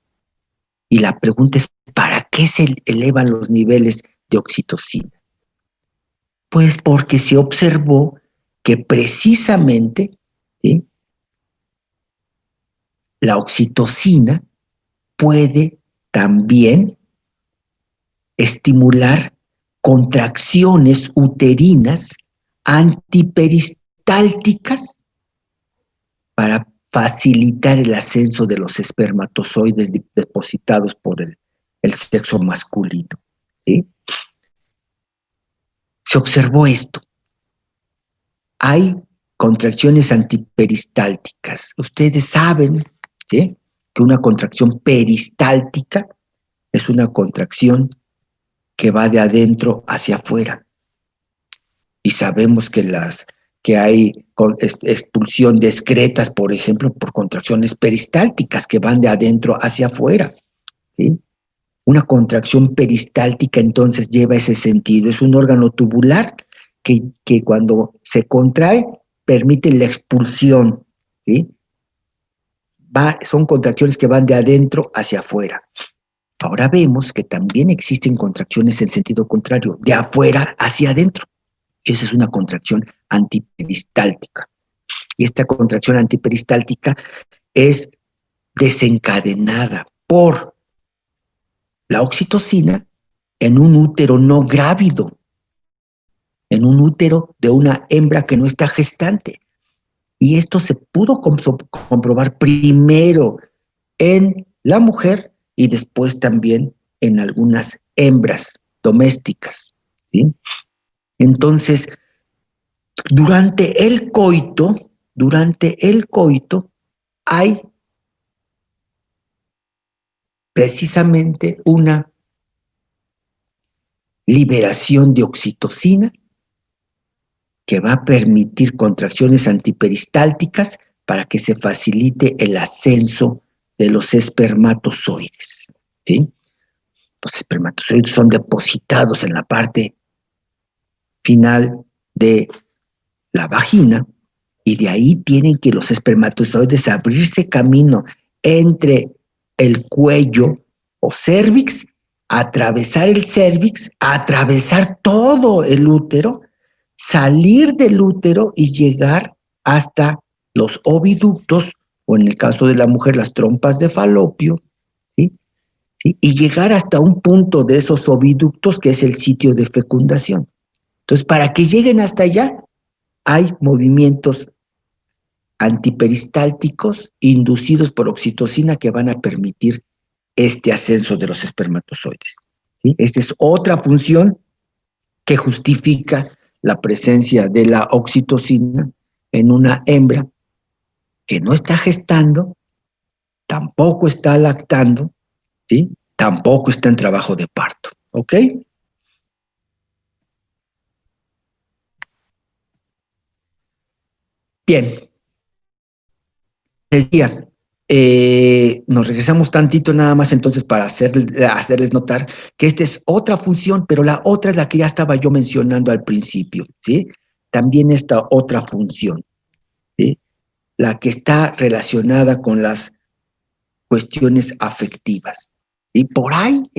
Y la pregunta es, ¿para qué se elevan los niveles de oxitocina? Pues porque se observó que precisamente, ¿sí?, la oxitocina puede también estimular contracciones uterinas antiperistálticas para facilitar el ascenso de los espermatozoides depositados por el sexo masculino, ¿sí? Se observó esto. Hay contracciones antiperistálticas. Ustedes saben, ¿sí?, que una contracción peristáltica es una contracción que va de adentro hacia afuera. Y sabemos que hay expulsión de excretas, por ejemplo, por contracciones peristálticas que van de adentro hacia afuera, ¿sí? Una contracción peristáltica entonces lleva ese sentido. Es un órgano tubular que cuando se contrae permite la expulsión, ¿sí? Son contracciones que van de adentro hacia afuera. Ahora vemos que también existen contracciones en sentido contrario, de afuera hacia adentro. Esa es una contracción antiperistáltica. Y esta contracción antiperistáltica es desencadenada por la oxitocina en un útero no grávido, en un útero de una hembra que no está gestante. Y esto se pudo comprobar primero en la mujer y después también en algunas hembras domésticas, ¿sí? Entonces, durante el coito hay precisamente una liberación de oxitocina que va a permitir contracciones antiperistálticas para que se facilite el ascenso de los espermatozoides, ¿sí? Los espermatozoides son depositados en la parte final de la vagina y de ahí tienen que los espermatozoides abrirse camino entre el cuello o cérvix, atravesar el cérvix, atravesar todo el útero, salir del útero y llegar hasta los oviductos, o en el caso de la mujer, las trompas de falopio, ¿sí? ¿Sí? Y llegar hasta un punto de esos oviductos que es el sitio de fecundación. Entonces, para que lleguen hasta allá, hay movimientos antiperistálticos inducidos por oxitocina que van a permitir este ascenso de los espermatozoides, ¿sí? Esta es otra función que justifica la presencia de la oxitocina en una hembra que no está gestando, tampoco está lactando, ¿sí?, tampoco está en trabajo de parto, ¿ok? Bien, decía, nos regresamos tantito nada más entonces para hacerles notar que esta es otra función, pero la otra es la que ya estaba yo mencionando al principio, ¿sí? También esta otra función, ¿sí?, la que está relacionada con las cuestiones afectivas. Y por ahí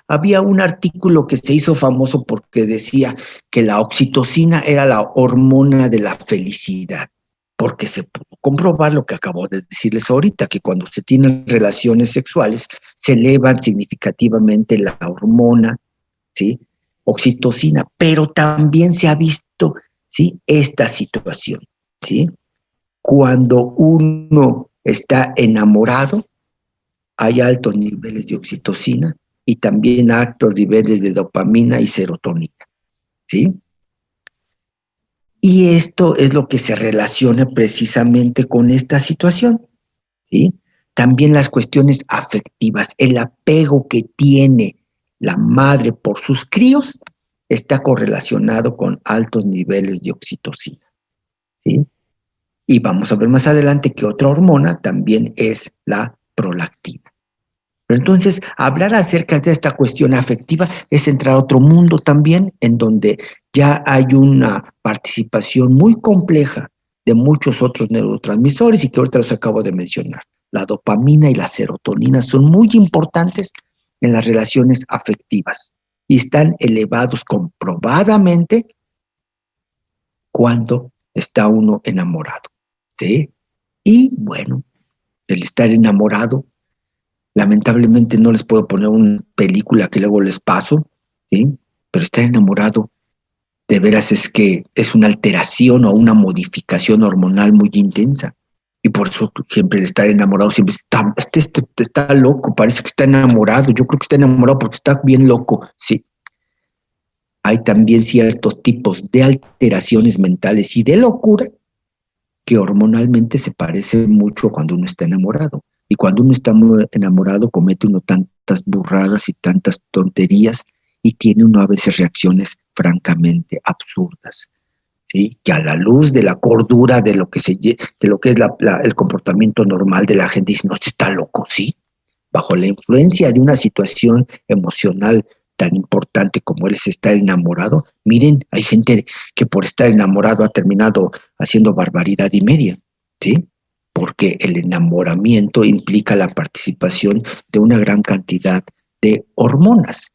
había un artículo que se hizo famoso porque decía que la oxitocina era la hormona de la felicidad, porque se pudo comprobar lo que acabo de decirles ahorita, que cuando se tienen relaciones sexuales se elevan significativamente la hormona, ¿sí? Oxitocina, pero también se ha visto, ¿sí? Esta situación, ¿sí? Cuando uno está enamorado, hay altos niveles de oxitocina y también altos niveles de dopamina y serotonina, ¿sí? Y esto es lo que se relaciona precisamente con esta situación, ¿sí? También las cuestiones afectivas, el apego que tiene la madre por sus críos está correlacionado con altos niveles de oxitocina, ¿sí? Y vamos a ver más adelante que otra hormona también es la prolactina. Pero entonces, hablar acerca de esta cuestión afectiva es entrar a otro mundo también, en donde ya hay una participación muy compleja de muchos otros neurotransmisores y que ahorita los acabo de mencionar. La dopamina y la serotonina son muy importantes en las relaciones afectivas y están elevados comprobadamente cuando está uno enamorado, ¿sí? Y bueno, el estar enamorado, lamentablemente no les puedo poner una película que luego les paso, ¿sí? Pero estar enamorado de veras es que es una alteración o una modificación hormonal muy intensa. Y por eso siempre el estar enamorado siempre está loco, parece que está enamorado. Yo creo que está enamorado porque está bien loco, sí. Hay también ciertos tipos de alteraciones mentales y de locura que hormonalmente se parece mucho cuando uno está enamorado. Y cuando uno está muy enamorado comete uno tantas burradas y tantas tonterías y tiene uno a veces reacciones francamente absurdas, ¿sí? Que a la luz de la cordura de lo que, de lo que es el comportamiento normal de la gente dice, no, está loco, ¿sí? Bajo la influencia de una situación emocional tan importante como él es estar enamorado, miren, hay gente que por estar enamorado ha terminado haciendo barbaridad y media, ¿sí? Porque el enamoramiento implica la participación de una gran cantidad de hormonas.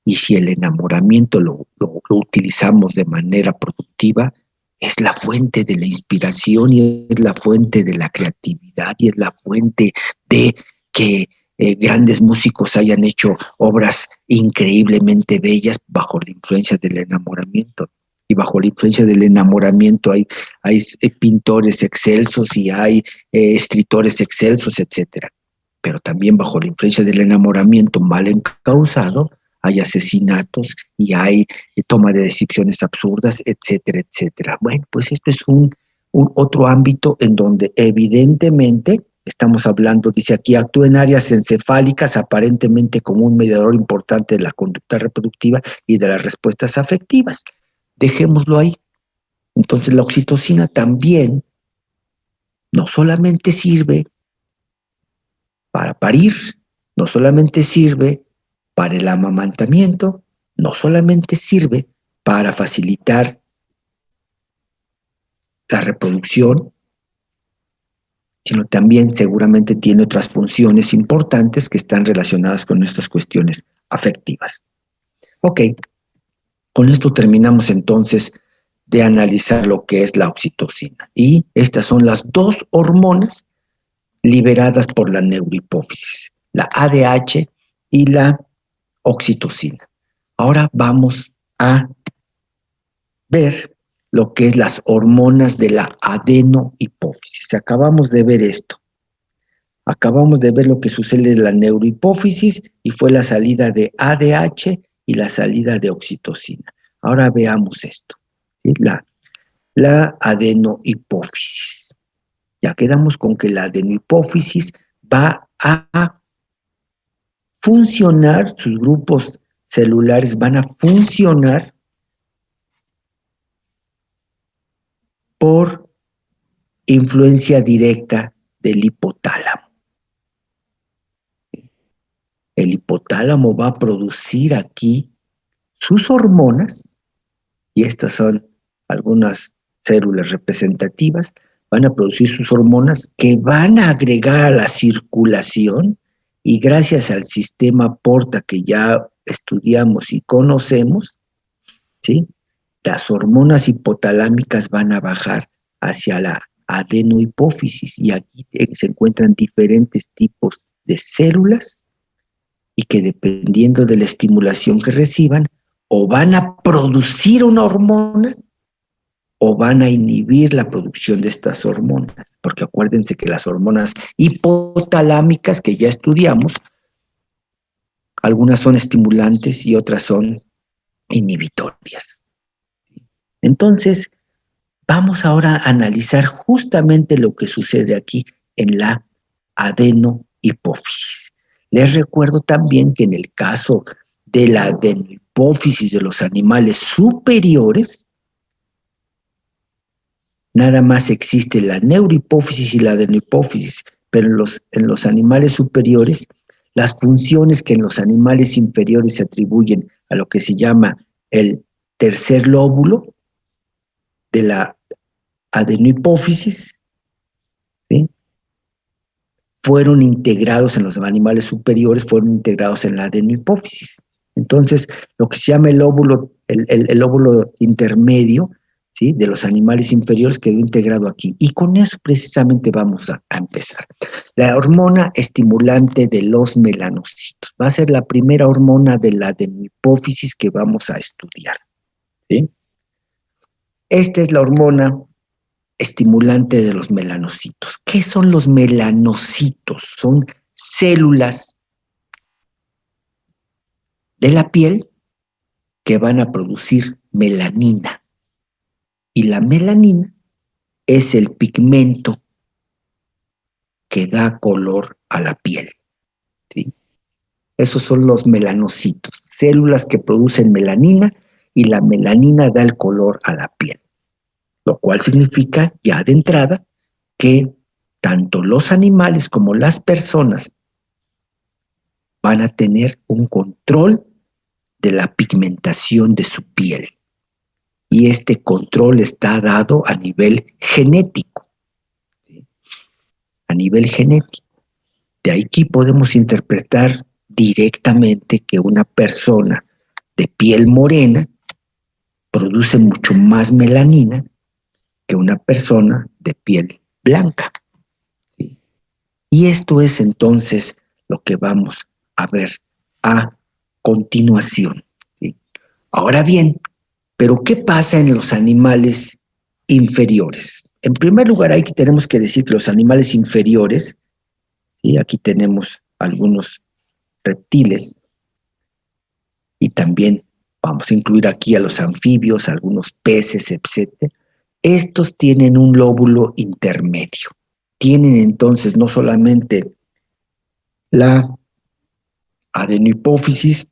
Y si el enamoramiento lo utilizamos de manera productiva, es la fuente de la inspiración y es la fuente de la creatividad y es la fuente de que grandes músicos hayan hecho obras increíblemente bellas bajo la influencia del enamoramiento. Y bajo la influencia del enamoramiento hay pintores excelsos y hay escritores excelsos, etcétera. Pero también bajo la influencia del enamoramiento mal encausado, hay asesinatos y hay toma de decisiones absurdas, etcétera, etcétera. Bueno, pues esto es un otro ámbito en donde evidentemente estamos hablando, dice aquí, actúa en áreas encefálicas aparentemente como un mediador importante de la conducta reproductiva y de las respuestas afectivas. Dejémoslo ahí. Entonces la oxitocina también no solamente sirve para parir, no solamente sirve para el amamantamiento, no solamente sirve para facilitar la reproducción, sino también seguramente tiene otras funciones importantes que están relacionadas con estas cuestiones afectivas. Ok, con esto terminamos entonces de analizar lo que es la oxitocina. Y estas son las dos hormonas liberadas por la neurohipófisis, la ADH y la oxitocina. Ahora vamos a ver lo que es las hormonas de la adenohipófisis. Acabamos de ver esto. Acabamos de ver lo que sucede en la neurohipófisis y fue la salida de ADH y la salida de oxitocina. Ahora veamos esto. ¿Sí? La adenohipófisis. Ya quedamos con que la adenohipófisis va a funcionar, sus grupos celulares van a funcionar por influencia directa del hipotálamo. El hipotálamo va a producir aquí sus hormonas, y estas son algunas células representativas, van a producir sus hormonas que van a agregar a la circulación y gracias al sistema Porta que ya estudiamos y conocemos, ¿sí? Las hormonas hipotalámicas van a bajar hacia la adenohipófisis y aquí se encuentran diferentes tipos de células y que dependiendo de la estimulación que reciban, o van a producir una hormona o van a inhibir la producción de estas hormonas, porque acuérdense que las hormonas hipotalámicas que ya estudiamos, algunas son estimulantes y otras son inhibitorias. Entonces, vamos ahora a analizar justamente lo que sucede aquí en la adenohipófisis. Les recuerdo también que en el caso de la adenohipófisis de los animales superiores, nada más existe la neurohipófisis y la adenohipófisis, pero en los animales superiores, las funciones que en los animales inferiores se atribuyen a lo que se llama el tercer lóbulo de la adenohipófisis, ¿sí? Fueron integrados en los animales superiores, fueron integrados en la adenohipófisis. Entonces, lo que se llama el lóbulo intermedio, ¿sí? De los animales inferiores quedó integrado aquí. Y con eso precisamente vamos a empezar. La hormona estimulante de los melanocitos. Va a ser la primera hormona de la adenohipófisis que vamos a estudiar, ¿sí? Esta es la hormona estimulante de los melanocitos. ¿Qué son los melanocitos? Son células de la piel que van a producir melanina. Y la melanina es el pigmento que da color a la piel, ¿sí? Esos son los melanocitos, células que producen melanina y la melanina da el color a la piel, lo cual significa ya de entrada que tanto los animales como las personas van a tener un control de la pigmentación de su piel. Y este control está dado a nivel genético, ¿sí? A nivel genético. De aquí podemos interpretar directamente que una persona de piel morena produce mucho más melanina que una persona de piel blanca, ¿sí? Y esto es entonces lo que vamos a ver a continuación, ¿sí? Ahora bien, ¿pero qué pasa en los animales inferiores? En primer lugar, aquí tenemos que decir que los animales inferiores, y aquí tenemos algunos reptiles, y también vamos a incluir aquí a los anfibios, algunos peces, etcétera. Estos tienen un lóbulo intermedio. Tienen entonces no solamente la adenohipófisis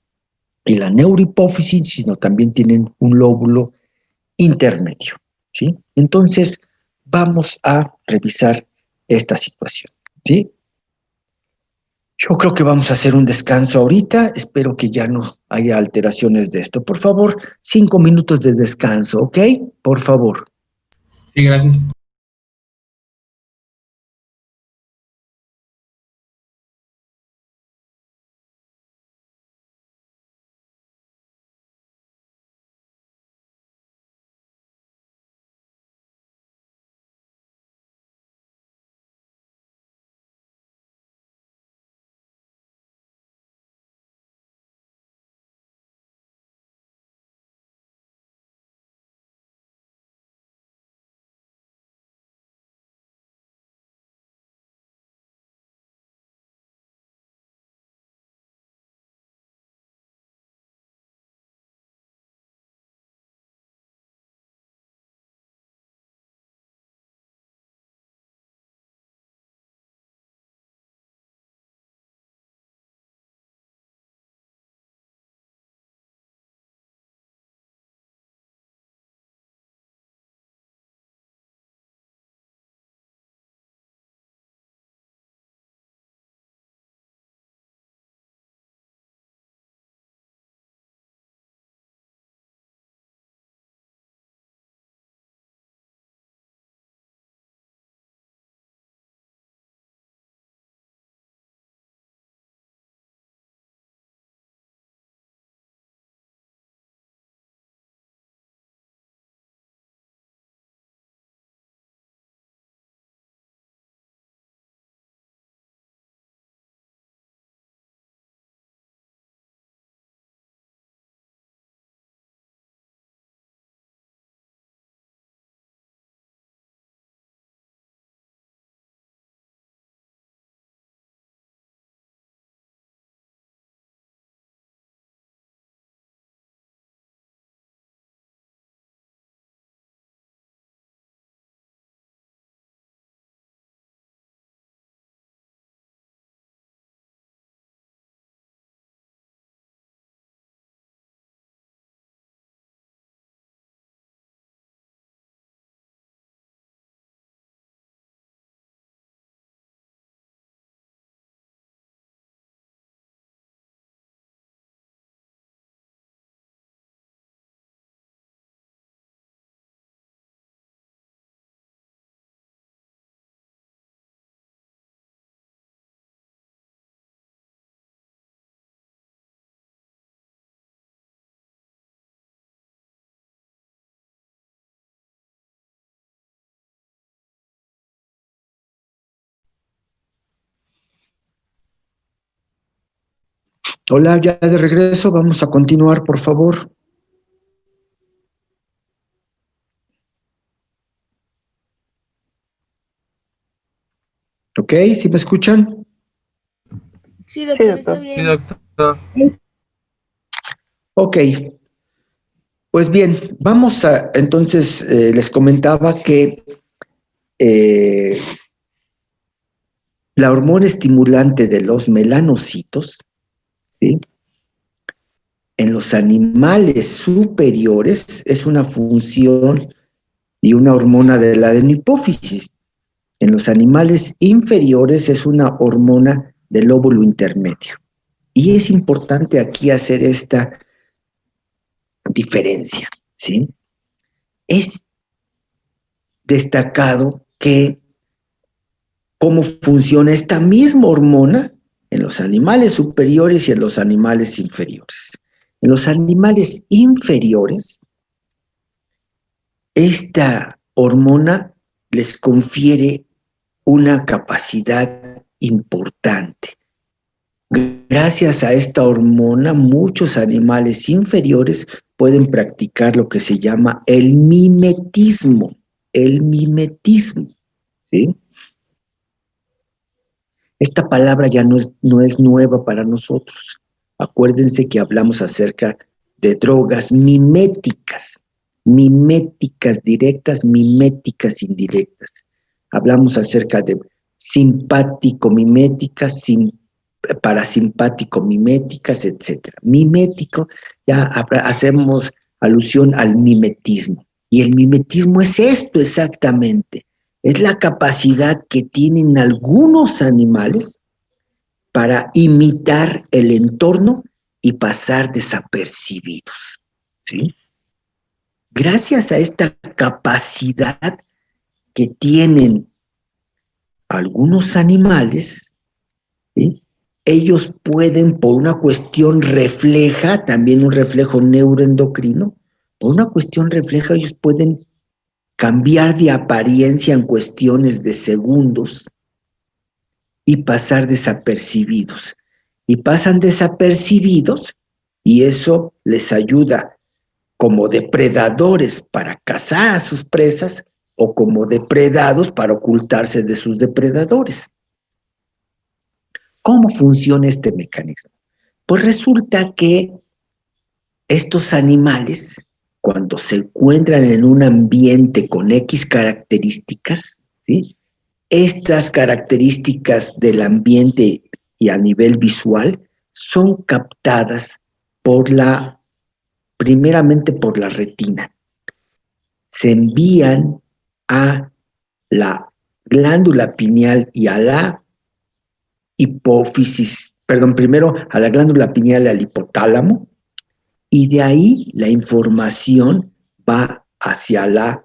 y la neurohipófisis, sino también tienen un lóbulo intermedio, ¿sí? Entonces, vamos a revisar esta situación, ¿sí? Yo creo que vamos a hacer un descanso ahorita. Espero que ya no haya alteraciones de esto. Por favor, 5 minutos de descanso, ¿ok? Por favor. Sí, gracias. Hola, ya de regreso, vamos a continuar, por favor. ¿Ok? ¿Sí me escuchan? Sí, doctor, está Sí, bien. doctor. Ok, pues bien, vamos a, entonces, les comentaba que eh, la hormona estimulante de los melanocitos, ¿sí? En los animales superiores es una función y una hormona de la adenohipófisis. En los animales inferiores es una hormona del lóbulo intermedio. Y es importante aquí hacer esta diferencia, ¿sí? Es destacado que cómo funciona esta misma hormona en los animales superiores y en los animales inferiores. En los animales inferiores, esta hormona les confiere una capacidad importante. Gracias a esta hormona, muchos animales inferiores pueden practicar lo que se llama el mimetismo. El mimetismo, ¿sí? Esta palabra ya no es nueva para nosotros. Acuérdense que hablamos acerca de drogas miméticas directas, miméticas indirectas. Hablamos acerca de simpático-miméticas, parasimpático-miméticas, etc. Mimético, ya hacemos alusión al mimetismo. Y el mimetismo es esto exactamente. Es la capacidad que tienen algunos animales para imitar el entorno y pasar desapercibidos, ¿sí? Gracias a esta capacidad que tienen algunos animales, ¿sí? Ellos pueden, por una cuestión refleja, también un reflejo neuroendocrino, por una cuestión refleja, ellos pueden cambiar de apariencia en cuestiones de segundos y pasar desapercibidos. Y pasan desapercibidos y eso les ayuda como depredadores para cazar a sus presas o como depredados para ocultarse de sus depredadores. ¿Cómo funciona este mecanismo? Pues resulta que estos animales, cuando se encuentran en un ambiente con X características, ¿sí? Estas características del ambiente y a nivel visual son captadas primeramente por la retina. Se envían a la glándula pineal y a la hipófisis, perdón, primero a la glándula pineal y al hipotálamo, y de ahí la información va hacia la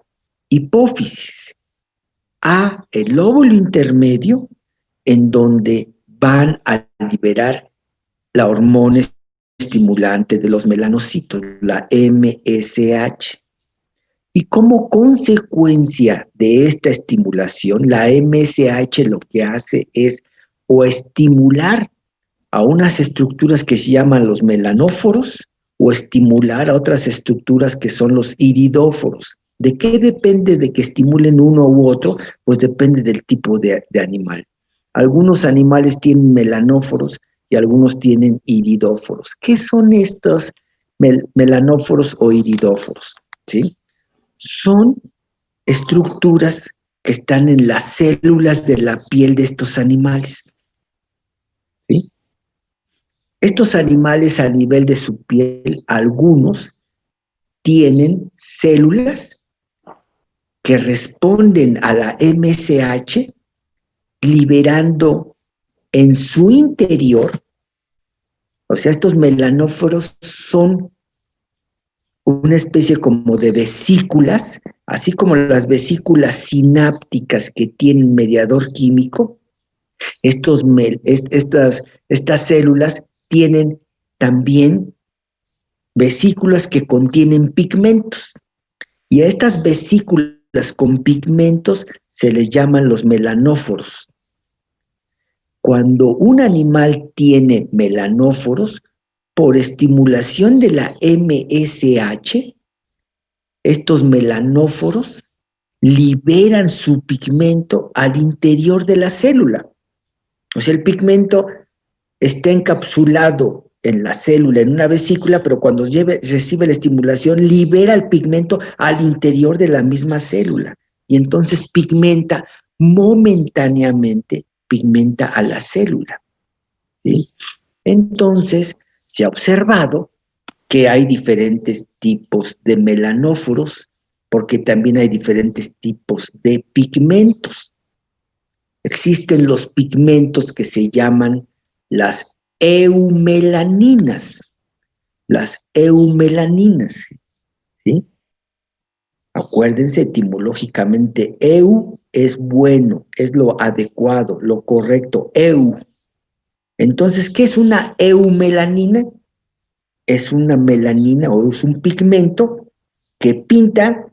hipófisis, a el lóbulo intermedio, en donde van a liberar la hormona estimulante de los melanocitos, la MSH. Y como consecuencia de esta estimulación, la MSH lo que hace es o estimular a unas estructuras que se llaman los melanóforos o estimular a otras estructuras que son los iridóforos. ¿De qué depende de que estimulen uno u otro? Pues depende del tipo de animal. Algunos animales tienen melanóforos y algunos tienen iridóforos. ¿Qué son estos melanóforos o iridóforos? ¿Sí? Son estructuras que están en las células de la piel de estos animales. ¿Sí? Estos animales a nivel de su piel, algunos tienen células que responden a la MSH, liberando en su interior, o sea, estos melanóforos son una especie como de vesículas, así como las vesículas sinápticas que tienen mediador químico, estas células tienen también vesículas que contienen pigmentos. Y a estas vesículas con pigmentos se les llaman los melanóforos. Cuando un animal tiene melanóforos, por estimulación de la MSH, estos melanóforos liberan su pigmento al interior de la célula. O sea, el pigmento está encapsulado en la célula, en una vesícula, pero cuando recibe la estimulación, libera el pigmento al interior de la misma célula. Y entonces pigmenta momentáneamente, pigmenta a la célula, ¿sí? Entonces, se ha observado que hay diferentes tipos de melanóforos, porque también hay diferentes tipos de pigmentos. Existen los pigmentos que se llaman las eumelaninas. Las eumelaninas, ¿sí? Acuérdense etimológicamente, eu es bueno, es lo adecuado, lo correcto, eu. Entonces, ¿qué es una eumelanina? Es una melanina o es un pigmento que pinta,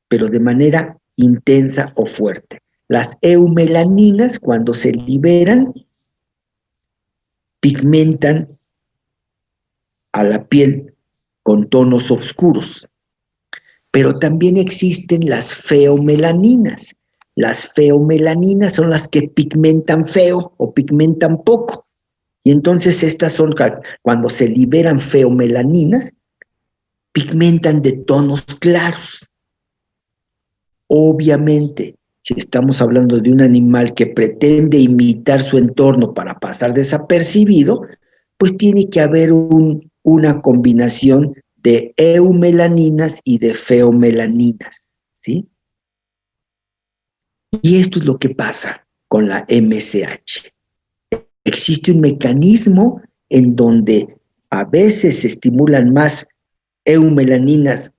pero de manera intensa o fuerte. Las eumelaninas, cuando se liberan, pigmentan a la piel con tonos oscuros. Pero también existen las feomelaninas. Las feomelaninas son las que pigmentan feo o pigmentan poco. Y entonces estas son, cuando se liberan feomelaninas, pigmentan de tonos claros. Obviamente, si estamos hablando de un animal que pretende imitar su entorno para pasar desapercibido, pues tiene que haber una combinación de eumelaninas y de feomelaninas, ¿sí? Y esto es lo que pasa con la MSH. Existe un mecanismo en donde a veces se estimulan más eumelaninas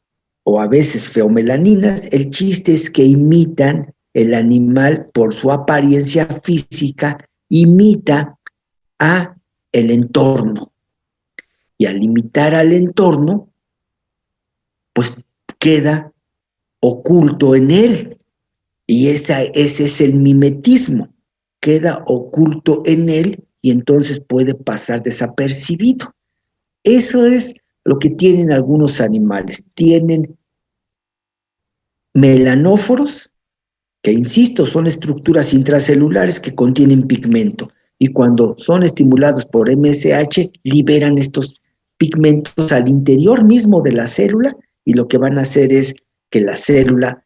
o a veces feomelaninas. El chiste es que imitan el animal por su apariencia física, imita a el entorno. Y al imitar al entorno, pues queda oculto en él. Y ese es el mimetismo. Queda oculto en él y entonces puede pasar desapercibido. Eso es lo que tienen algunos animales. Tienen melanóforos, que insisto, son estructuras intracelulares que contienen pigmento. Y cuando son estimulados por MSH, liberan estos pigmentos al interior mismo de la célula, y lo que van a hacer es que la célula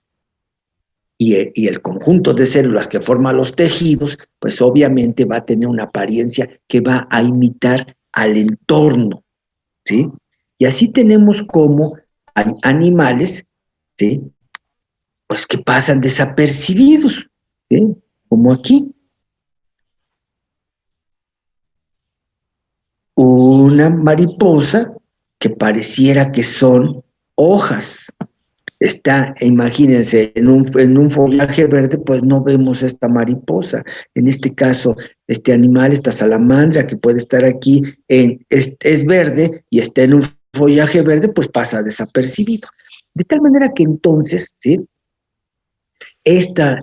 y el conjunto de células que forman los tejidos, pues obviamente va a tener una apariencia que va a imitar al entorno, ¿sí? Y así tenemos como hay animales, ¿sí?, pues que pasan desapercibidos, ¿sí?, como aquí. Una mariposa que pareciera que son hojas. Está, imagínense, en un follaje verde, pues no vemos esta mariposa. En este caso, este animal, esta salamandra que puede estar aquí, es verde y está en un follaje verde, pues pasa desapercibido. De tal manera que entonces, ¿sí?, esta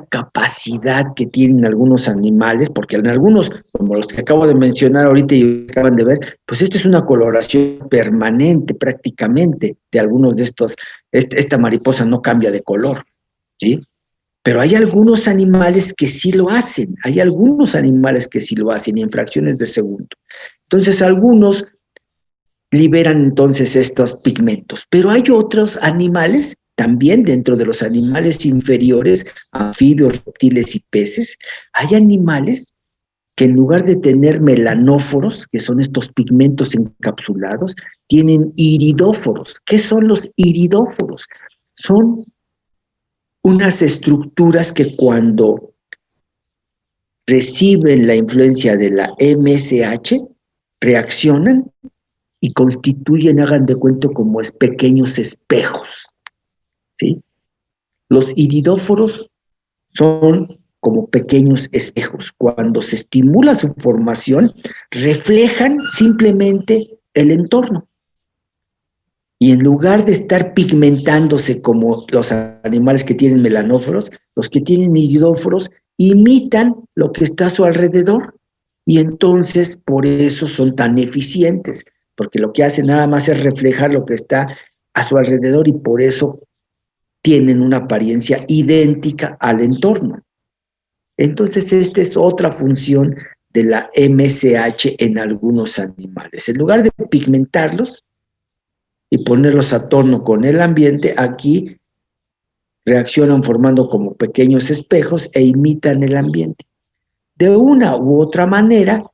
capacidad que tienen algunos animales, porque en algunos, como los que acabo de mencionar ahorita y acaban de ver, pues esta es una coloración permanente prácticamente de algunos de estos. Esta mariposa no cambia de color, ¿sí? Pero hay algunos animales que sí lo hacen, hay algunos animales que sí lo hacen en fracciones de segundo. Entonces algunos liberan entonces estos pigmentos, pero hay otros animales también dentro de los animales inferiores, anfibios, reptiles y peces, hay animales que en lugar de tener melanóforos, que son estos pigmentos encapsulados, tienen iridóforos. ¿Qué son los iridóforos? Son unas estructuras que cuando reciben la influencia de la MSH, reaccionan y constituyen, hagan de cuenta, como pequeños espejos, ¿sí? Los iridóforos son como pequeños espejos. Cuando se estimula su formación, reflejan simplemente el entorno. Y en lugar de estar pigmentándose como los animales que tienen melanóforos, los que tienen iridóforos imitan lo que está a su alrededor. y entonces por eso son tan eficientes, porque lo que hacen nada más es reflejar lo que está a su alrededor y por eso tienen una apariencia idéntica al entorno. Entonces, esta es otra función de la MSH en algunos animales. En lugar de pigmentarlos y ponerlos a tono con el ambiente, aquí reaccionan formando como pequeños espejos e imitan el ambiente. De una u otra manera,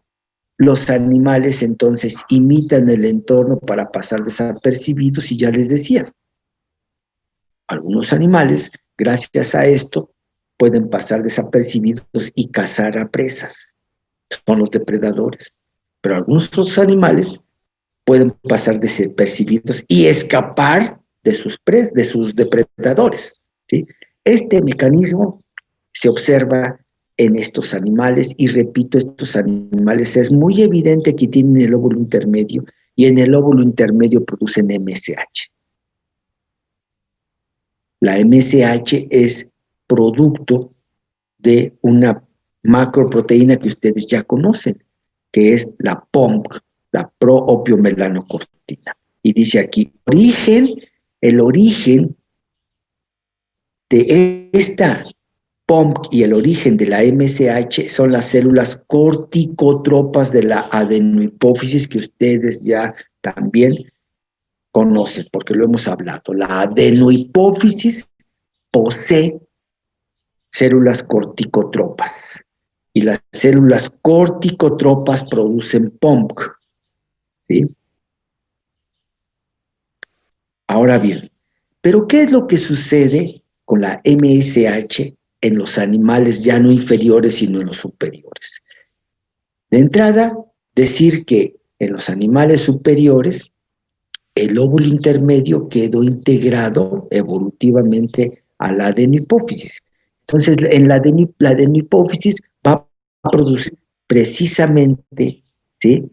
los animales entonces imitan el entorno para pasar desapercibidos y ya les decía, algunos animales, gracias a esto, pueden pasar desapercibidos y cazar a presas. Son los depredadores. Pero algunos otros animales pueden pasar desapercibidos y escapar de sus depredadores, ¿sí? Este mecanismo se observa en estos animales y repito, estos animales es muy evidente que tienen el óvulo intermedio y en el óvulo intermedio producen MSH. La MSH es producto de una macroproteína que ustedes ya conocen, que es la POMC, la proopiomelanocortina. Y dice aquí, el origen de esta POMC y el origen de la MSH son las células corticotropas de la adenohipófisis que ustedes ya también conocen, porque lo hemos hablado. La adenohipófisis posee células corticotropas y las células corticotropas producen POMC, ¿sí? Ahora bien, ¿pero qué es lo que sucede con la MSH en los animales ya no inferiores sino en los superiores? De entrada, decir que en los animales superiores el óvulo intermedio quedó integrado evolutivamente a la adenohipófisis. Entonces, en la adenohipófisis va a producir precisamente, ¿sí?,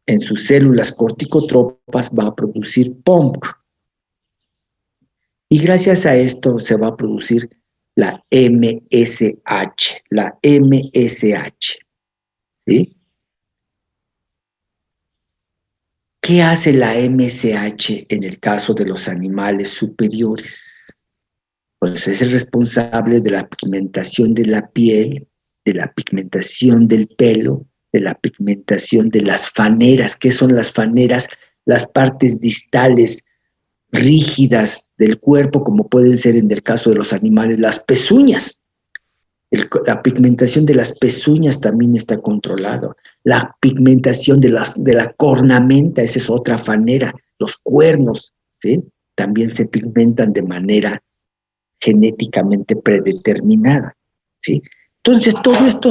en sus células corticotropas va a producir POMC. Y gracias a esto se va a producir la MSH, ¿sí? ¿Qué hace la MSH en el caso de los animales superiores? Pues es el responsable de la pigmentación de la piel, de la pigmentación del pelo, de la pigmentación de las faneras. ¿Qué son las faneras? Las partes distales rígidas del cuerpo, como pueden ser en el caso de los animales, las pezuñas. La pigmentación de las pezuñas también está controlada. La pigmentación de la cornamenta, esa es otra fanera. Los cuernos, ¿sí?, también se pigmentan de manera genéticamente predeterminada, ¿sí? Entonces, todo esto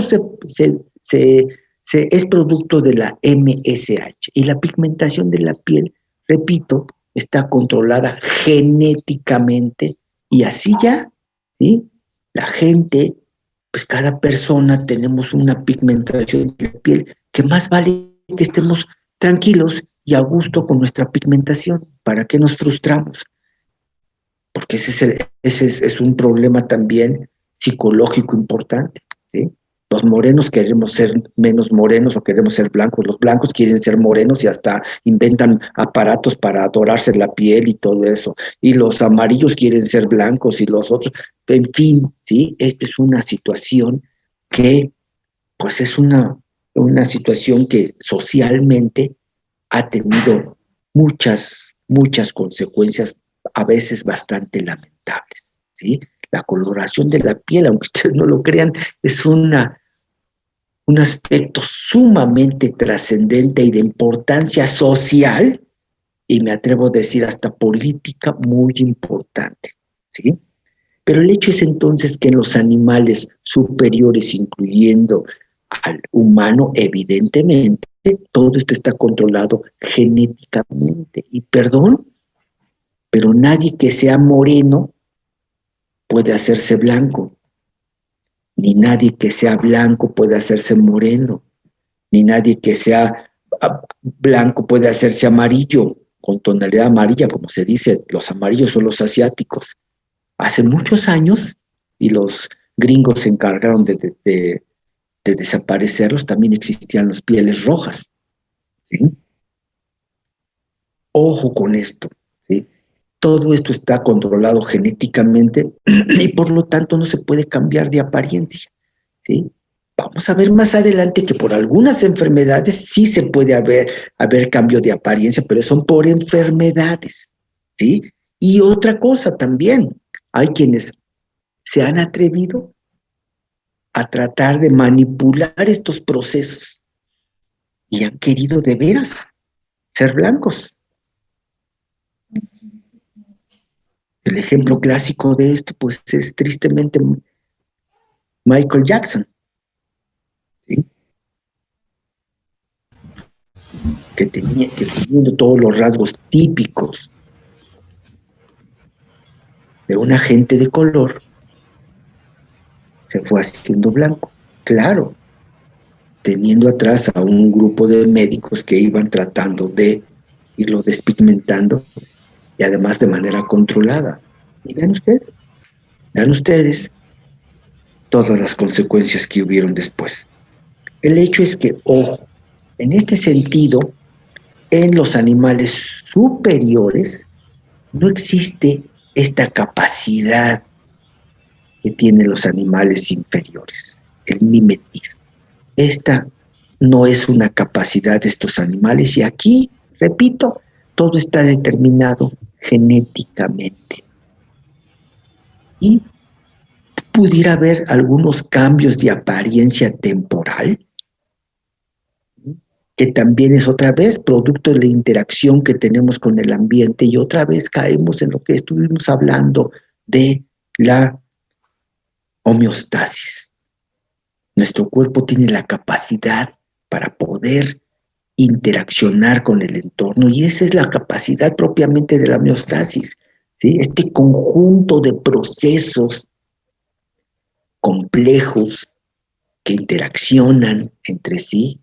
es producto de la MSH. Y la pigmentación de la piel, repito, está controlada genéticamente y así ya, ¿sí? La gente, pues cada persona tenemos una pigmentación de la piel que más vale que estemos tranquilos y a gusto con nuestra pigmentación. ¿Para qué nos frustramos? Porque ese es un problema también psicológico importante, ¿sí? Los morenos queremos ser menos morenos o queremos ser blancos. Los blancos quieren ser morenos y hasta inventan aparatos para dorarse la piel y todo eso. Y los amarillos quieren ser blancos y los otros, en fin, ¿sí? Esta es una situación que, pues es una situación que socialmente ha tenido muchas consecuencias, a veces bastante lamentables, ¿sí? La coloración de la piel, aunque ustedes no lo crean, es un aspecto sumamente trascendente y de importancia social, y me atrevo a decir hasta política muy importante, ¿sí? Pero el hecho es entonces que en los animales superiores, incluyendo al humano, evidentemente, todo esto está controlado genéticamente. Y perdón, pero nadie que sea moreno puede hacerse blanco, ni nadie que sea blanco puede hacerse moreno, ni nadie que sea blanco puede hacerse amarillo, con tonalidad amarilla, como se dice, los amarillos son los asiáticos. Hace muchos años, y los gringos se encargaron de de desaparecerlos, también existían las pieles rojas. ¿Sí? Ojo con esto. ¿Sí? Todo esto está controlado genéticamente y por lo tanto no se puede cambiar de apariencia. ¿Sí? Vamos a ver más adelante que por algunas enfermedades sí se puede haber cambio de apariencia, pero son por enfermedades. ¿Sí? Y otra cosa también, hay quienes se han atrevido a tratar de manipular estos procesos y han querido de veras ser blancos. El ejemplo clásico de esto, pues, es tristemente Michael Jackson, ¿sí? que teniendo todos los rasgos típicos de una gente de color, se fue haciendo blanco. Claro, teniendo atrás a un grupo de médicos que iban tratando de irlo despigmentando y además de manera controlada. Y vean ustedes todas las consecuencias que hubieron después. El hecho es que, ojo, en este sentido, en los animales superiores no existe esta capacidad que tienen los animales inferiores, el mimetismo. Esta no es una capacidad de estos animales y aquí, repito, todo está determinado genéticamente. Y pudiera haber algunos cambios de apariencia temporal, que también es otra vez producto de la interacción que tenemos con el ambiente y otra vez caemos en lo que estuvimos hablando de la homeostasis. Nuestro cuerpo tiene la capacidad para poder interaccionar con el entorno y esa es la capacidad propiamente de la homeostasis, ¿sí? Este conjunto de procesos complejos que interaccionan entre sí,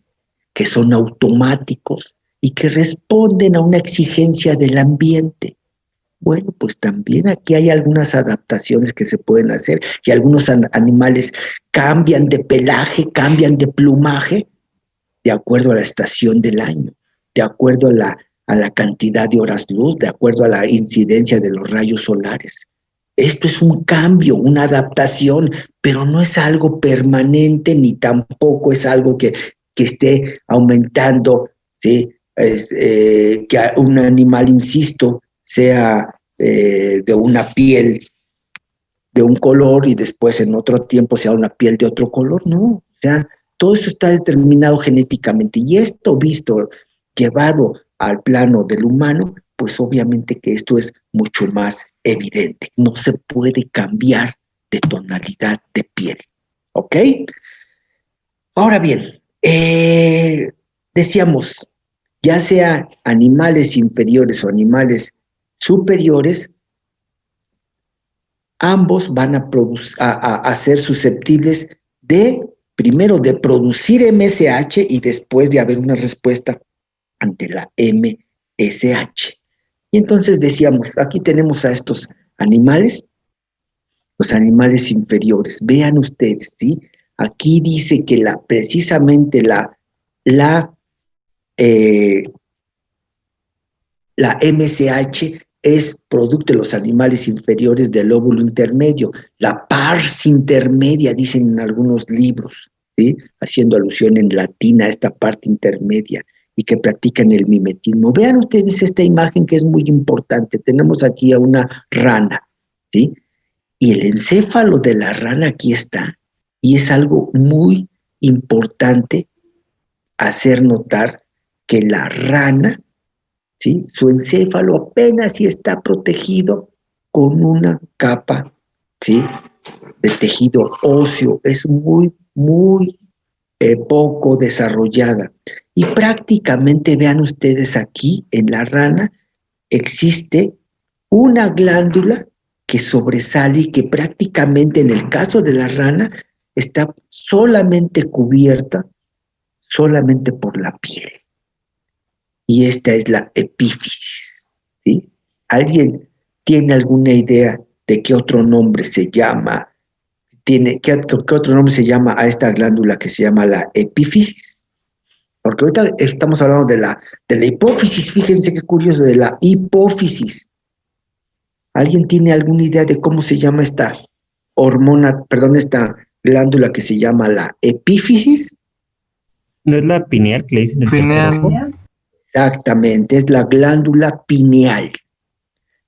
que son automáticos y que responden a una exigencia del ambiente. Bueno, pues también aquí hay algunas adaptaciones que se pueden hacer y algunos animales cambian de pelaje, cambian de plumaje de acuerdo a la estación del año, de acuerdo a la cantidad de horas luz, de acuerdo a la incidencia de los rayos solares. Esto es un cambio, una adaptación, pero no es algo permanente ni tampoco es algo que esté aumentando, ¿sí? Que un animal, insisto, sea de una piel de un color y después en otro tiempo sea una piel de otro color, no. O sea, todo eso está determinado genéticamente y esto visto, llevado al plano del humano, pues obviamente que esto es mucho más evidente. No se puede cambiar de tonalidad de piel, ¿ok? Ahora bien, decíamos, ya sea animales inferiores o animales superiores, ambos van a ser susceptibles primero de producir MSH y después de haber una respuesta ante la MSH. Y entonces decíamos, aquí tenemos a estos animales, los animales inferiores. Vean ustedes, ¿sí? Aquí dice que precisamente la MSH es producto de los animales inferiores del lóbulo intermedio, la pars intermedia, dicen en algunos libros, ¿sí? Haciendo alusión en latín a esta parte intermedia y que practican el mimetismo. Vean ustedes esta imagen que es muy importante. Tenemos aquí a una rana, ¿sí? Y el encéfalo de la rana aquí está, y es algo muy importante hacer notar que la rana, ¿sí? Su encéfalo apenas sí está protegido con una capa, ¿sí? De tejido óseo. Es muy, muy poco desarrollada. Y prácticamente vean ustedes aquí en la rana existe una glándula que sobresale y que prácticamente en el caso de la rana está solamente cubierta solamente por la piel. Y esta es la epífisis, ¿sí? ¿Alguien tiene alguna idea de qué otro nombre se llama? ¿qué otro nombre se llama a esta glándula que se llama la epífisis? Porque ahorita estamos hablando de la hipófisis, fíjense qué curioso, de la hipófisis. ¿Alguien tiene alguna idea de cómo se llama esta esta glándula que se llama la epífisis? ¿No es la pineal que le dicen el tercer ojo? Exactamente, es la glándula pineal.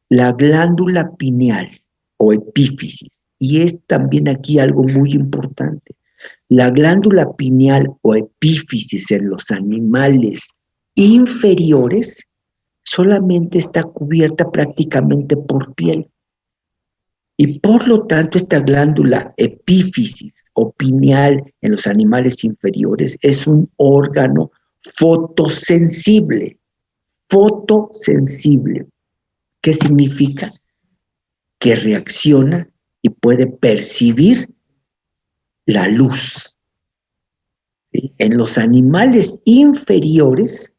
La glándula pineal o epífisis. Y es también aquí algo muy importante. La glándula pineal o epífisis en los animales inferiores solamente está cubierta prácticamente por piel. Y por lo tanto, esta glándula epífisis o pineal en los animales inferiores es un órgano fotosensible. Fotosensible. ¿Qué significa? Que reacciona y puede percibir la luz. ¿Sí? En los animales inferiores,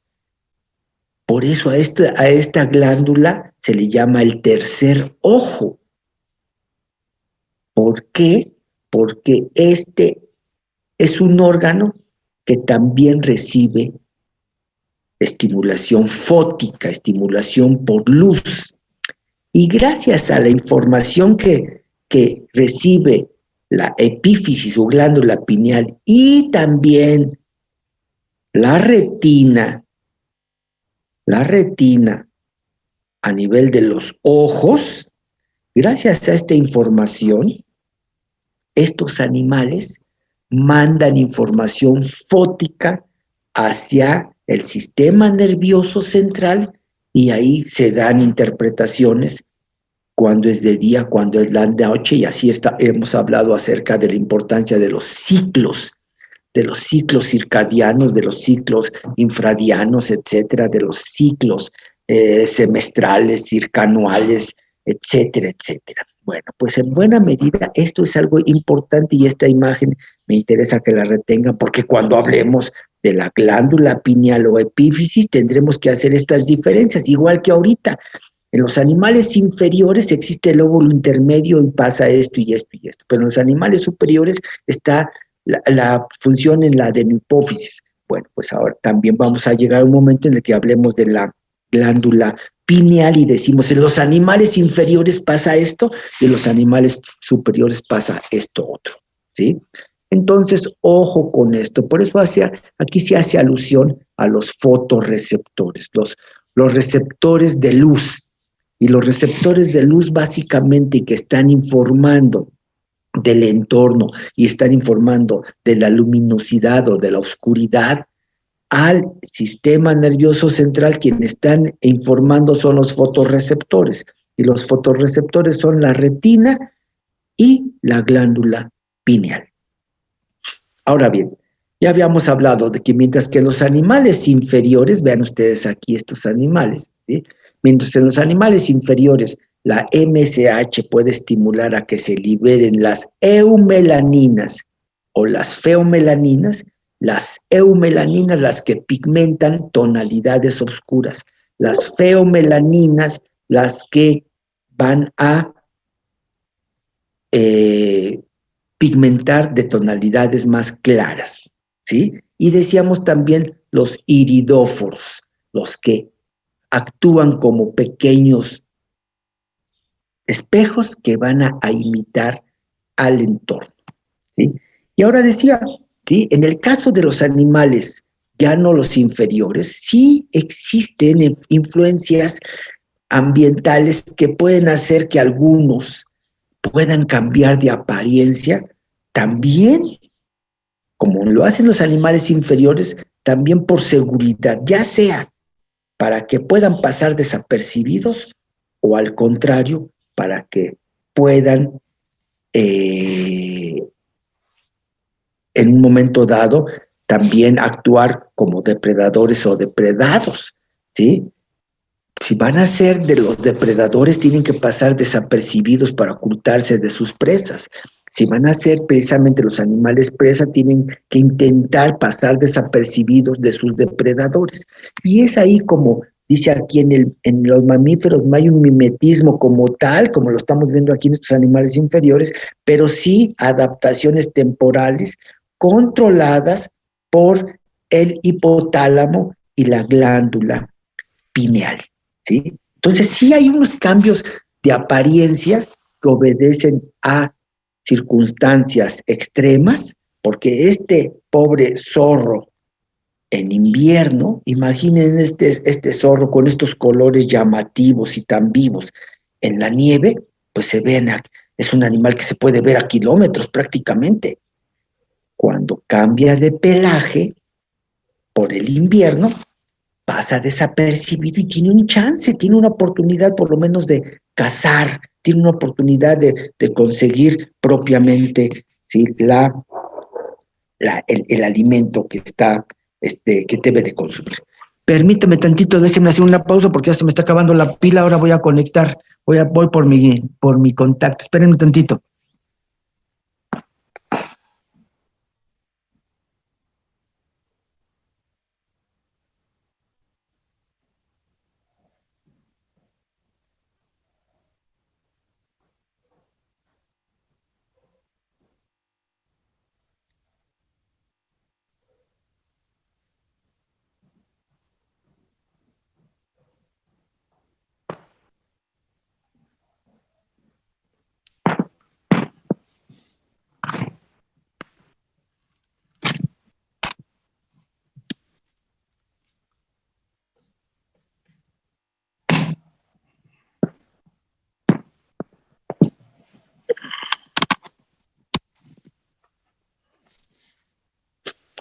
por eso a esta glándula se le llama el tercer ojo. ¿Por qué? Porque este es un órgano que también recibe estimulación fótica, estimulación por luz. Y gracias a la información que recibe la epífisis o glándula pineal y también la retina a nivel de los ojos, gracias a esta información, estos animales mandan información fótica hacia el sistema nervioso central y ahí se dan interpretaciones cuando es de día, cuando es la noche, y así hemos hablado acerca de la importancia de los ciclos circadianos, de los ciclos infradianos, etcétera, de los ciclos semestrales, circanuales, etcétera, etcétera. Bueno, pues en buena medida esto es algo importante y esta imagen me interesa que la retengan porque cuando hablemos de la glándula pineal o epífisis tendremos que hacer estas diferencias, igual que ahorita. En los animales inferiores existe el lóbulo intermedio y pasa esto y esto y esto, pero en los animales superiores está la función en la hipófisis. Bueno, pues ahora también vamos a llegar a un momento en el que hablemos de la glándula pineal y decimos, en los animales inferiores pasa esto y en los animales superiores pasa esto otro, ¿sí? Entonces, ojo con esto. Por eso aquí se hace alusión a los fotorreceptores, los receptores de luz. Y los receptores de luz básicamente que están informando del entorno y están informando de la luminosidad o de la oscuridad al sistema nervioso central, quienes están informando son los fotorreceptores. Y los fotorreceptores son la retina y la glándula pineal. Ahora bien, ya habíamos hablado de que mientras que los animales inferiores, vean ustedes aquí estos animales, ¿sí? Mientras en los animales inferiores la MSH puede estimular a que se liberen las eumelaninas o las feomelaninas, las eumelaninas las que pigmentan tonalidades oscuras, las feomelaninas las que van a pigmentar de tonalidades más claras, ¿sí? Y decíamos también los iridóforos, los que actúan como pequeños espejos que van a imitar al entorno, ¿sí? Y ahora decía, ¿sí? En el caso de los animales, ya no los inferiores, sí existen influencias ambientales que pueden hacer que algunos puedan cambiar de apariencia, también, como lo hacen los animales inferiores, también por seguridad, ya sea para que puedan pasar desapercibidos o al contrario, para que puedan en un momento dado también actuar como depredadores o depredados, ¿sí? Si van a ser de los depredadores, tienen que pasar desapercibidos para ocultarse de sus presas. Si van a ser precisamente los animales presa, tienen que intentar pasar desapercibidos de sus depredadores. Y es ahí como Dice aquí en los mamíferos no hay un mimetismo como tal, como lo estamos viendo aquí en estos animales inferiores, pero sí adaptaciones temporales controladas por el hipotálamo y la glándula pineal, ¿sí? Entonces sí hay unos cambios de apariencia que obedecen a circunstancias extremas, porque este pobre zorro en invierno, imaginen este zorro con estos colores llamativos y tan vivos en la nieve, pues es un animal que se puede ver a kilómetros prácticamente. Cuando cambia de pelaje por el invierno, pasa desapercibido y tiene un chance, tiene una oportunidad por lo menos de cazar, tiene una oportunidad de conseguir propiamente, ¿sí?, el alimento que que debe de consumir. Permítame tantito, déjenme hacer una pausa porque ya se me está acabando la pila, ahora voy a conectar, voy por mi contacto, espérenme tantito.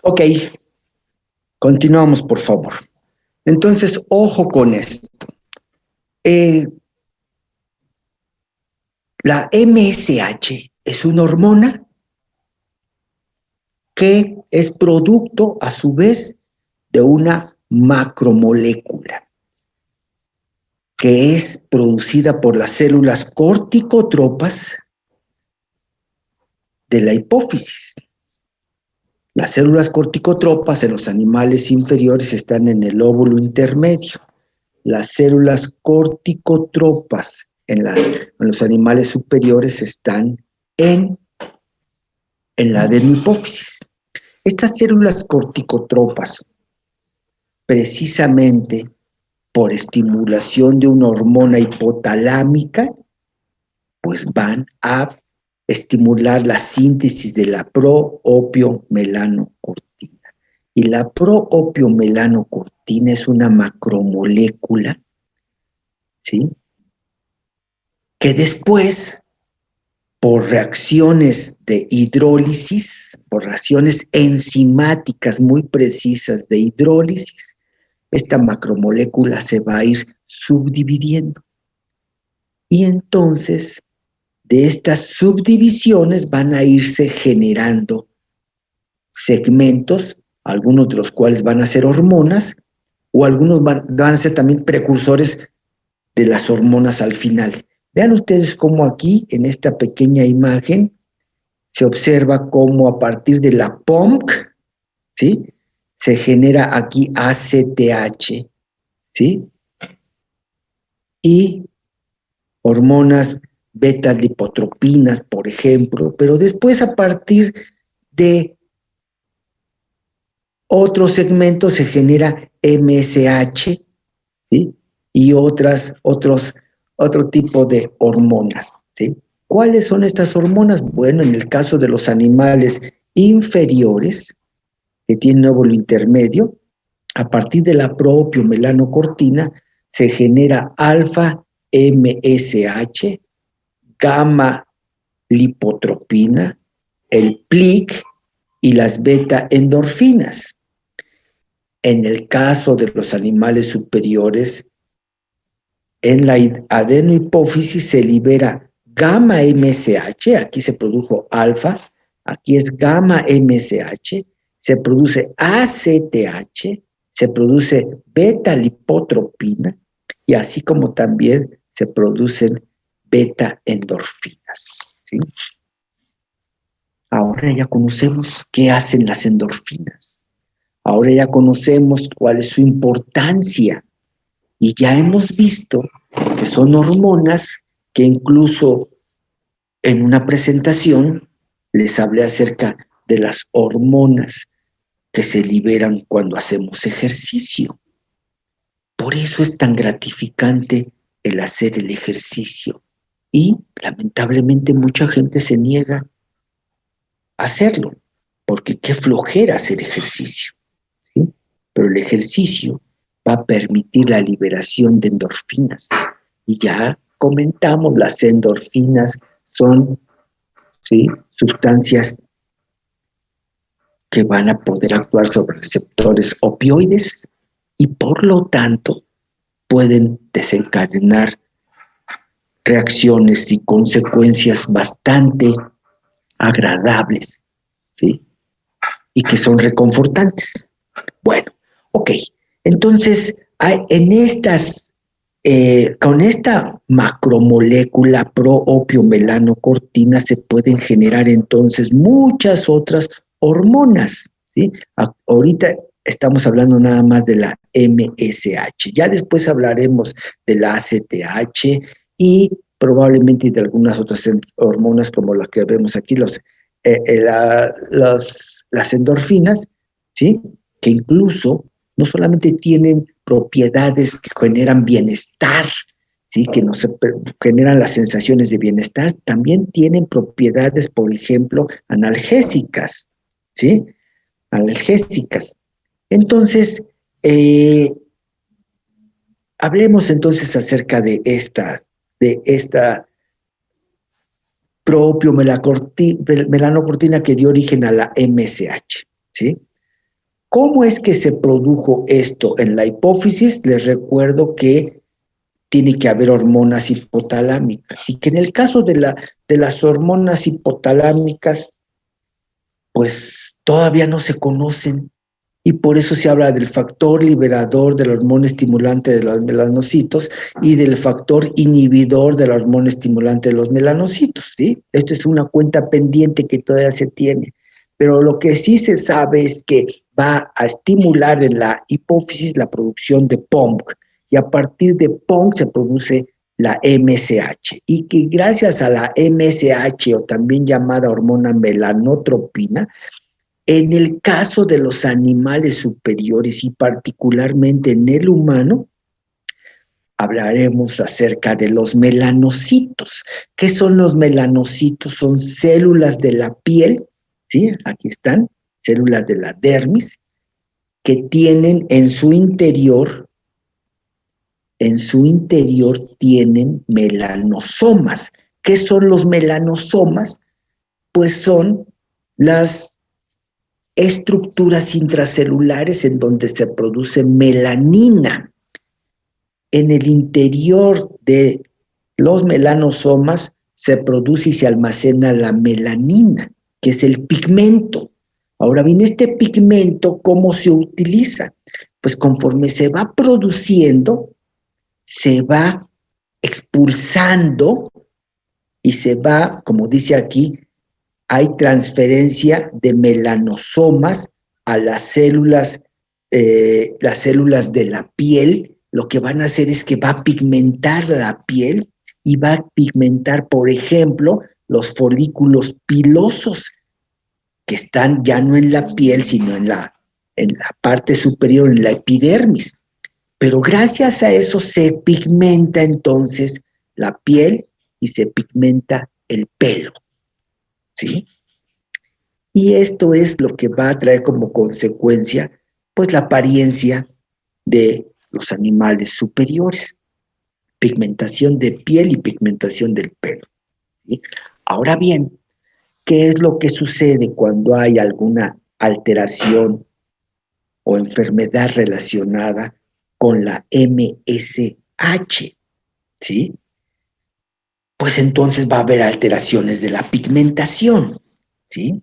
Ok, continuamos, por favor. Entonces, ojo con esto. La MSH es una hormona que es producto, a su vez, de una macromolécula que es producida por las células corticotropas de la hipófisis. Las células corticotropas en los animales inferiores están en el lóbulo intermedio. Las células corticotropas en los animales superiores están en la adenohipófisis. Estas células corticotropas, precisamente por estimulación de una hormona hipotalámica, pues van a estimular la síntesis de la proopiomelanocortina. Y la proopiomelanocortina es una macromolécula, ¿sí?, que después, por reacciones de hidrólisis, por reacciones enzimáticas muy precisas de hidrólisis, esta macromolécula se va a ir subdividiendo. Y entonces, de estas subdivisiones van a irse generando segmentos, algunos de los cuales van a ser hormonas, o algunos van a ser también precursores de las hormonas al final. Vean ustedes cómo aquí, en esta pequeña imagen, se observa cómo a partir de la POMC, ¿sí?, se genera aquí ACTH, ¿sí?, y hormonas beta-lipotropinas, por ejemplo, pero después a partir de otro segmento se genera MSH, ¿sí?, y otro tipo de hormonas, ¿sí? ¿Cuáles son estas hormonas? Bueno, en el caso de los animales inferiores, que tienen óvulo intermedio, a partir de la proopiomelanocortina se genera alfa-MSH, gamma-lipotropina, el PLIC y las beta-endorfinas. En el caso de los animales superiores, en la adenohipófisis se libera gamma-MSH, aquí se produjo alfa, aquí es gamma-MSH, se produce ACTH, se produce beta-lipotropina y así como también se producen beta-endorfinas, ¿sí? Ahora ya conocemos qué hacen las endorfinas. Ahora ya conocemos cuál es su importancia. Y ya hemos visto que son hormonas que incluso en una presentación les hablé acerca de las hormonas que se liberan cuando hacemos ejercicio. Por eso es tan gratificante el hacer el ejercicio. Y lamentablemente mucha gente se niega a hacerlo, porque qué flojera hacer ejercicio, ¿sí? Pero el ejercicio va a permitir la liberación de endorfinas. Y ya comentamos, las endorfinas son, ¿sí?, sustancias que van a poder actuar sobre receptores opioides y por lo tanto pueden desencadenar reacciones y consecuencias bastante agradables, ¿sí? Y que son reconfortantes. Bueno, ok. Entonces, con esta macromolécula pro-opio-melanocortina se pueden generar entonces muchas otras hormonas, ¿sí? Ahorita estamos hablando nada más de la MSH. Ya después hablaremos de la ACTH y probablemente de algunas otras hormonas como las que vemos aquí, las endorfinas, ¿sí?, que incluso no solamente tienen propiedades que generan bienestar, ¿sí?, que nos generan las sensaciones de bienestar, también tienen propiedades, por ejemplo, analgésicas, ¿sí? Analgésicas. Entonces, hablemos entonces acerca de esta propio melanocortina que dio origen a la MSH, ¿sí? ¿Cómo es que se produjo esto en la hipófisis? Les recuerdo que tiene que haber hormonas hipotalámicas y que en el caso de las hormonas hipotalámicas, pues todavía no se conocen y por eso se habla del factor liberador de la hormona estimulante de los melanocitos y del factor inhibidor de la hormona estimulante de los melanocitos, ¿sí? Esto es una cuenta pendiente que todavía se tiene. Pero lo que sí se sabe es que va a estimular en la hipófisis la producción de POMC y a partir de POMC se produce la MSH y que gracias a la MSH o también llamada hormona melanotropina, en el caso de los animales superiores y particularmente en el humano, hablaremos acerca de los melanocitos. ¿Qué son los melanocitos? Son células de la piel, ¿sí? Aquí están, células de la dermis, que tienen en su interior tienen melanosomas. ¿Qué son los melanosomas? Pues son las estructuras intracelulares en donde se produce melanina. En el interior de los melanosomas se produce y se almacena la melanina, que es el pigmento. Ahora bien, este pigmento, ¿cómo se utiliza? Pues conforme se va produciendo, se va expulsando y se va, como dice aquí, hay transferencia de melanosomas a las células de la piel. Lo que van a hacer es que va a pigmentar la piel y va a pigmentar, por ejemplo, los folículos pilosos que están ya no en la piel, sino en la parte superior, en la epidermis. Pero gracias a eso se pigmenta entonces la piel y se pigmenta el pelo, ¿sí? Y esto es lo que va a traer como consecuencia, pues, la apariencia de los animales superiores. Pigmentación de piel y pigmentación del pelo, ¿sí? Ahora bien, ¿qué es lo que sucede cuando hay alguna alteración o enfermedad relacionada con la MSH? ¿Sí? Pues entonces va a haber alteraciones de la pigmentación, ¿sí?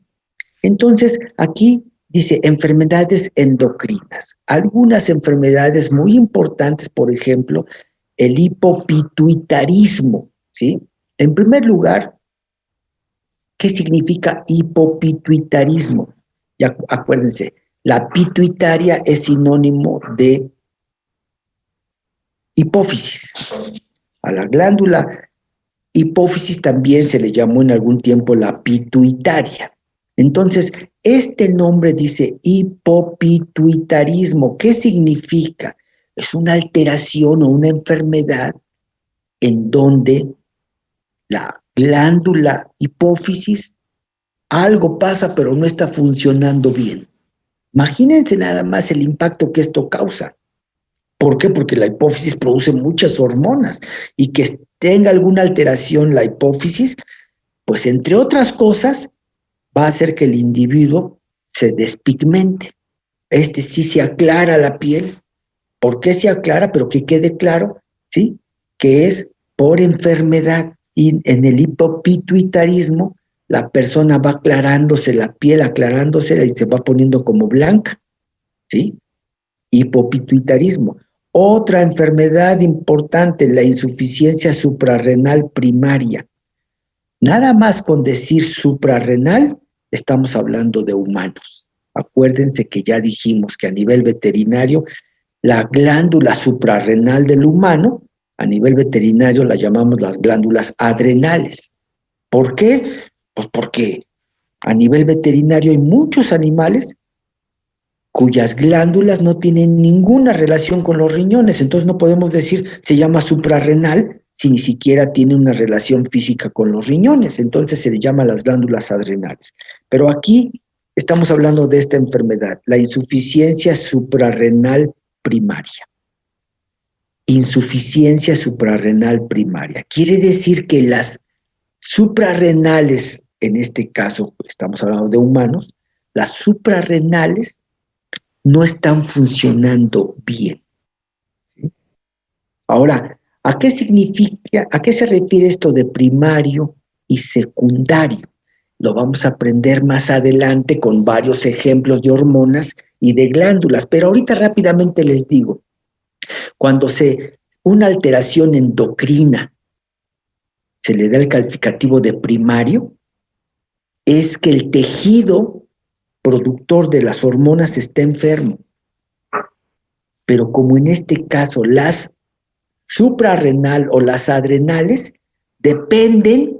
Entonces, aquí dice enfermedades endocrinas. Algunas enfermedades muy importantes, por ejemplo, el hipopituitarismo, ¿sí? En primer lugar, ¿qué significa hipopituitarismo? Ya acuérdense, la pituitaria es sinónimo de hipófisis. A la glándula hipófisis también se le llamó en algún tiempo la pituitaria. Entonces, este nombre dice hipopituitarismo. ¿Qué significa? Es una alteración o una enfermedad en donde la glándula hipófisis, algo pasa, pero no está funcionando bien. Imagínense nada más el impacto que esto causa. ¿Por qué? Porque la hipófisis produce muchas hormonas y que tenga alguna alteración la hipófisis, pues entre otras cosas, va a hacer que el individuo se despigmente. Sí se aclara la piel. ¿Por qué se aclara? Pero que quede claro, ¿sí? Que es por enfermedad. Y en el hipopituitarismo, la persona va aclarándose la piel, aclarándose y se va poniendo como blanca, ¿sí? Hipopituitarismo. Otra enfermedad importante, la insuficiencia suprarrenal primaria. Nada más con decir suprarrenal, estamos hablando de humanos. Acuérdense que ya dijimos que a nivel veterinario, la glándula suprarrenal del humano, a nivel veterinario la llamamos las glándulas adrenales. ¿Por qué? Pues porque a nivel veterinario hay muchos animales cuyas glándulas no tienen ninguna relación con los riñones, entonces no podemos decir se llama suprarrenal si ni siquiera tiene una relación física con los riñones, entonces se le llama las glándulas adrenales. Pero aquí estamos hablando de esta enfermedad, la insuficiencia suprarrenal primaria. Insuficiencia suprarrenal primaria. Quiere decir que las suprarrenales, en este caso estamos hablando de humanos, las suprarrenales no están funcionando bien. ¿Sí? Ahora, ¿a qué significa, a qué se refiere esto de primario y secundario? Lo vamos a aprender más adelante con varios ejemplos de hormonas y de glándulas, pero ahorita rápidamente les digo, cuando una alteración endocrina se le da el calificativo de primario, es que el tejido productor de las hormonas está enfermo. Pero como en este caso las suprarrenal o las adrenales dependen,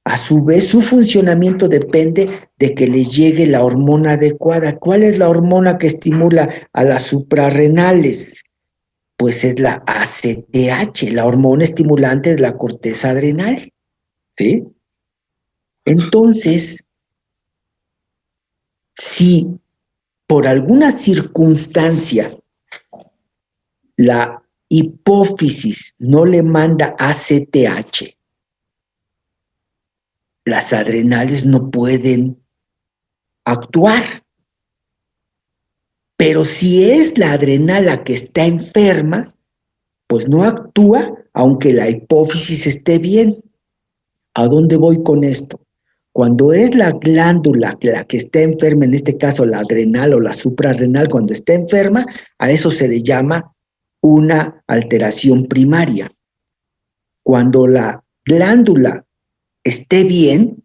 a su vez su funcionamiento depende de que les llegue la hormona adecuada. ¿Cuál es la hormona que estimula a las suprarrenales? Pues es la ACTH, la hormona estimulante de la corteza adrenal. ¿Sí? Entonces, si por alguna circunstancia la hipófisis no le manda ACTH, las adrenales no pueden actuar. Pero si es la adrenal la que está enferma, pues no actúa aunque la hipófisis esté bien. ¿A dónde voy con esto? Cuando es la glándula la que está enferma, en este caso la adrenal o la suprarrenal, cuando está enferma, a eso se le llama una alteración primaria. Cuando la glándula esté bien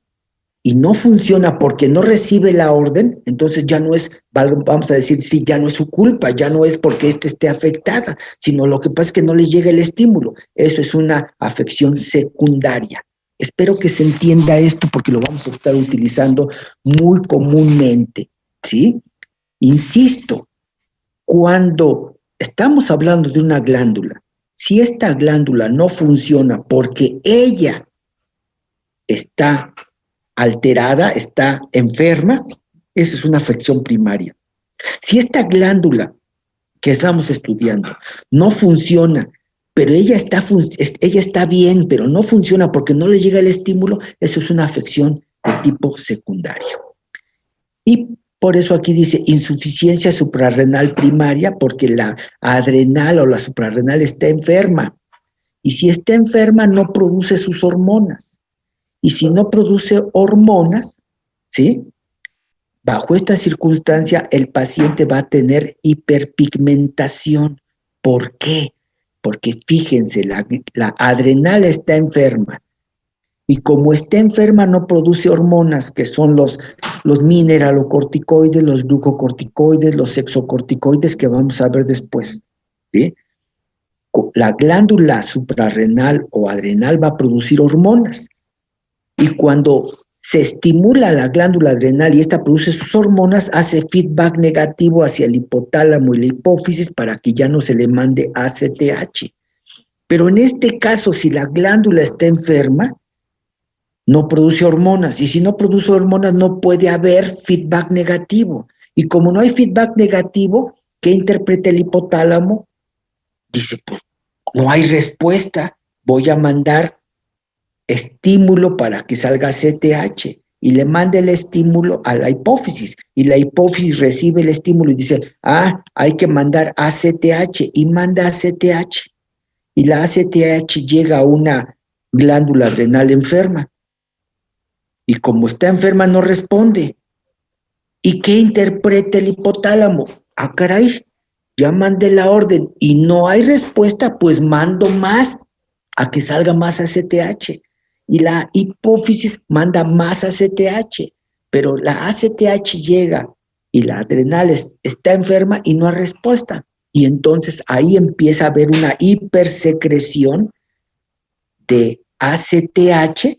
y no funciona porque no recibe la orden, entonces ya no es, vamos a decir, sí, ya no es su culpa, ya no es porque esté afectada, sino lo que pasa es que no le llega el estímulo. Eso es una afección secundaria. Espero que se entienda esto porque lo vamos a estar utilizando muy comúnmente, ¿sí? Insisto, cuando estamos hablando de una glándula, si esta glándula no funciona porque ella está alterada, está enferma, eso es una afección primaria. Si esta glándula que estamos estudiando no funciona, pero ella está bien, pero no funciona porque no le llega el estímulo, eso es una afección de tipo secundario. Y por eso aquí dice insuficiencia suprarrenal primaria, porque la adrenal o la suprarrenal está enferma. Y si está enferma, no produce sus hormonas. Y si no produce hormonas, ¿sí? Bajo esta circunstancia, el paciente va a tener hiperpigmentación. ¿Por qué? Porque fíjense, la adrenal está enferma. Y como está enferma, no produce hormonas, que son los mineralocorticoides, los glucocorticoides, los sexocorticoides, que vamos a ver después, ¿sí? la glándula suprarrenal o adrenal va a producir hormonas. Y cuando se estimula la glándula adrenal y esta produce sus hormonas, hace feedback negativo hacia el hipotálamo y la hipófisis para que ya no se le mande ACTH. Pero en este caso, si la glándula está enferma, no produce hormonas. Y si no produce hormonas, no puede haber feedback negativo. Y como no hay feedback negativo, ¿qué interpreta el hipotálamo? Dice, pues no hay respuesta, voy a mandar estímulo para que salga CTH. Y le manda el estímulo a la hipófisis. Y la hipófisis recibe el estímulo y dice, hay que mandar ACTH. Y manda ACTH. Y la ACTH llega a una glándula adrenal enferma. Y como está enferma, no responde. ¿Y qué interpreta el hipotálamo? Caray, ya mandé la orden y no hay respuesta, pues mando más a que salga más ACTH. Y la hipófisis manda más ACTH, pero la ACTH llega y la adrenal está enferma y no hay respuesta. Y entonces ahí empieza a haber una hipersecreción de ACTH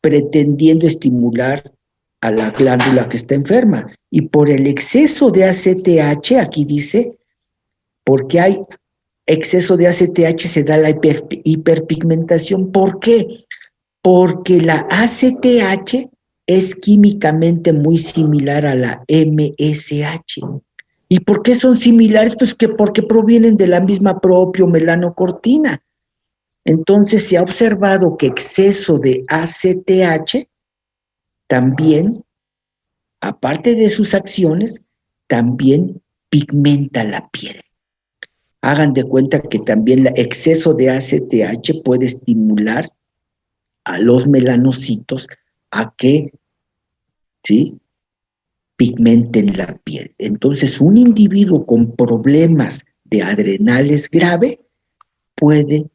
pretendiendo estimular a la glándula que está enferma. Y por el exceso de ACTH, aquí dice, porque hay exceso de ACTH se da la hiperpigmentación. ¿Por qué? Porque la ACTH es químicamente muy similar a la MSH. ¿Y por qué son similares? Pues que porque provienen de la misma propiomelanocortina. Entonces se ha observado que exceso de ACTH también, aparte de sus acciones, también pigmenta la piel. Hagan de cuenta que también el exceso de ACTH puede estimular a los melanocitos a que, ¿sí?, pigmenten la piel. Entonces, un individuo con problemas de adrenales grave puede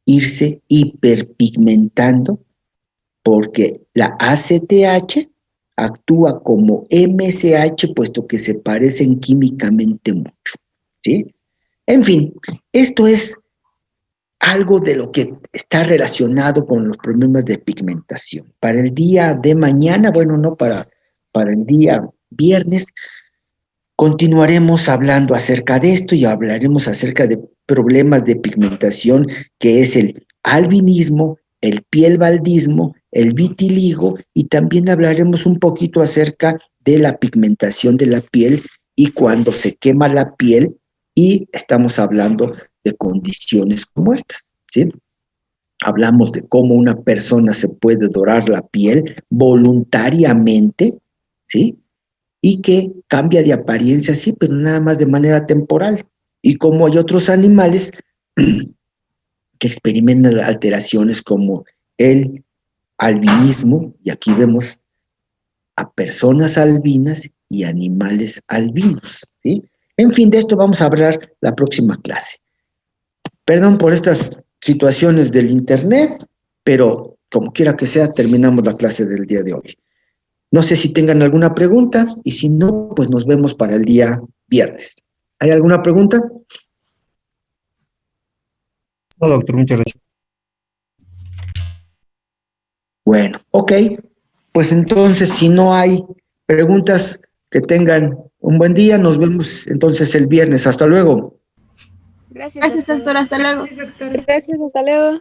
irse hiperpigmentando porque la ACTH actúa como MSH, puesto que se parecen químicamente mucho, ¿sí? En fin, esto es algo de lo que está relacionado con los problemas de pigmentación. Para el día de mañana, bueno, no, para el día viernes, continuaremos hablando acerca de esto y hablaremos acerca de problemas de pigmentación, que es el albinismo, el pielbaldismo, el vitiligo, y también hablaremos un poquito acerca de la pigmentación de la piel y cuando se quema la piel, y estamos hablando de condiciones como estas, ¿sí? Hablamos de cómo una persona se puede dorar la piel voluntariamente, ¿sí?, y que cambia de apariencia, sí, pero nada más de manera temporal. Y como hay otros animales que experimentan alteraciones como el albinismo, y aquí vemos a personas albinas y animales albinos, ¿sí? En fin, de esto vamos a hablar la próxima clase. Perdón por estas situaciones del internet, pero como quiera que sea, terminamos la clase del día de hoy. No sé si tengan alguna pregunta, y si no, pues nos vemos para el día viernes. ¿Hay alguna pregunta? No, doctor, muchas gracias. Bueno, ok. Pues entonces, si no hay preguntas, que tengan un buen día. Nos vemos entonces el viernes. Hasta luego. Gracias, doctor. Hasta luego. Doctor. Gracias, hasta luego.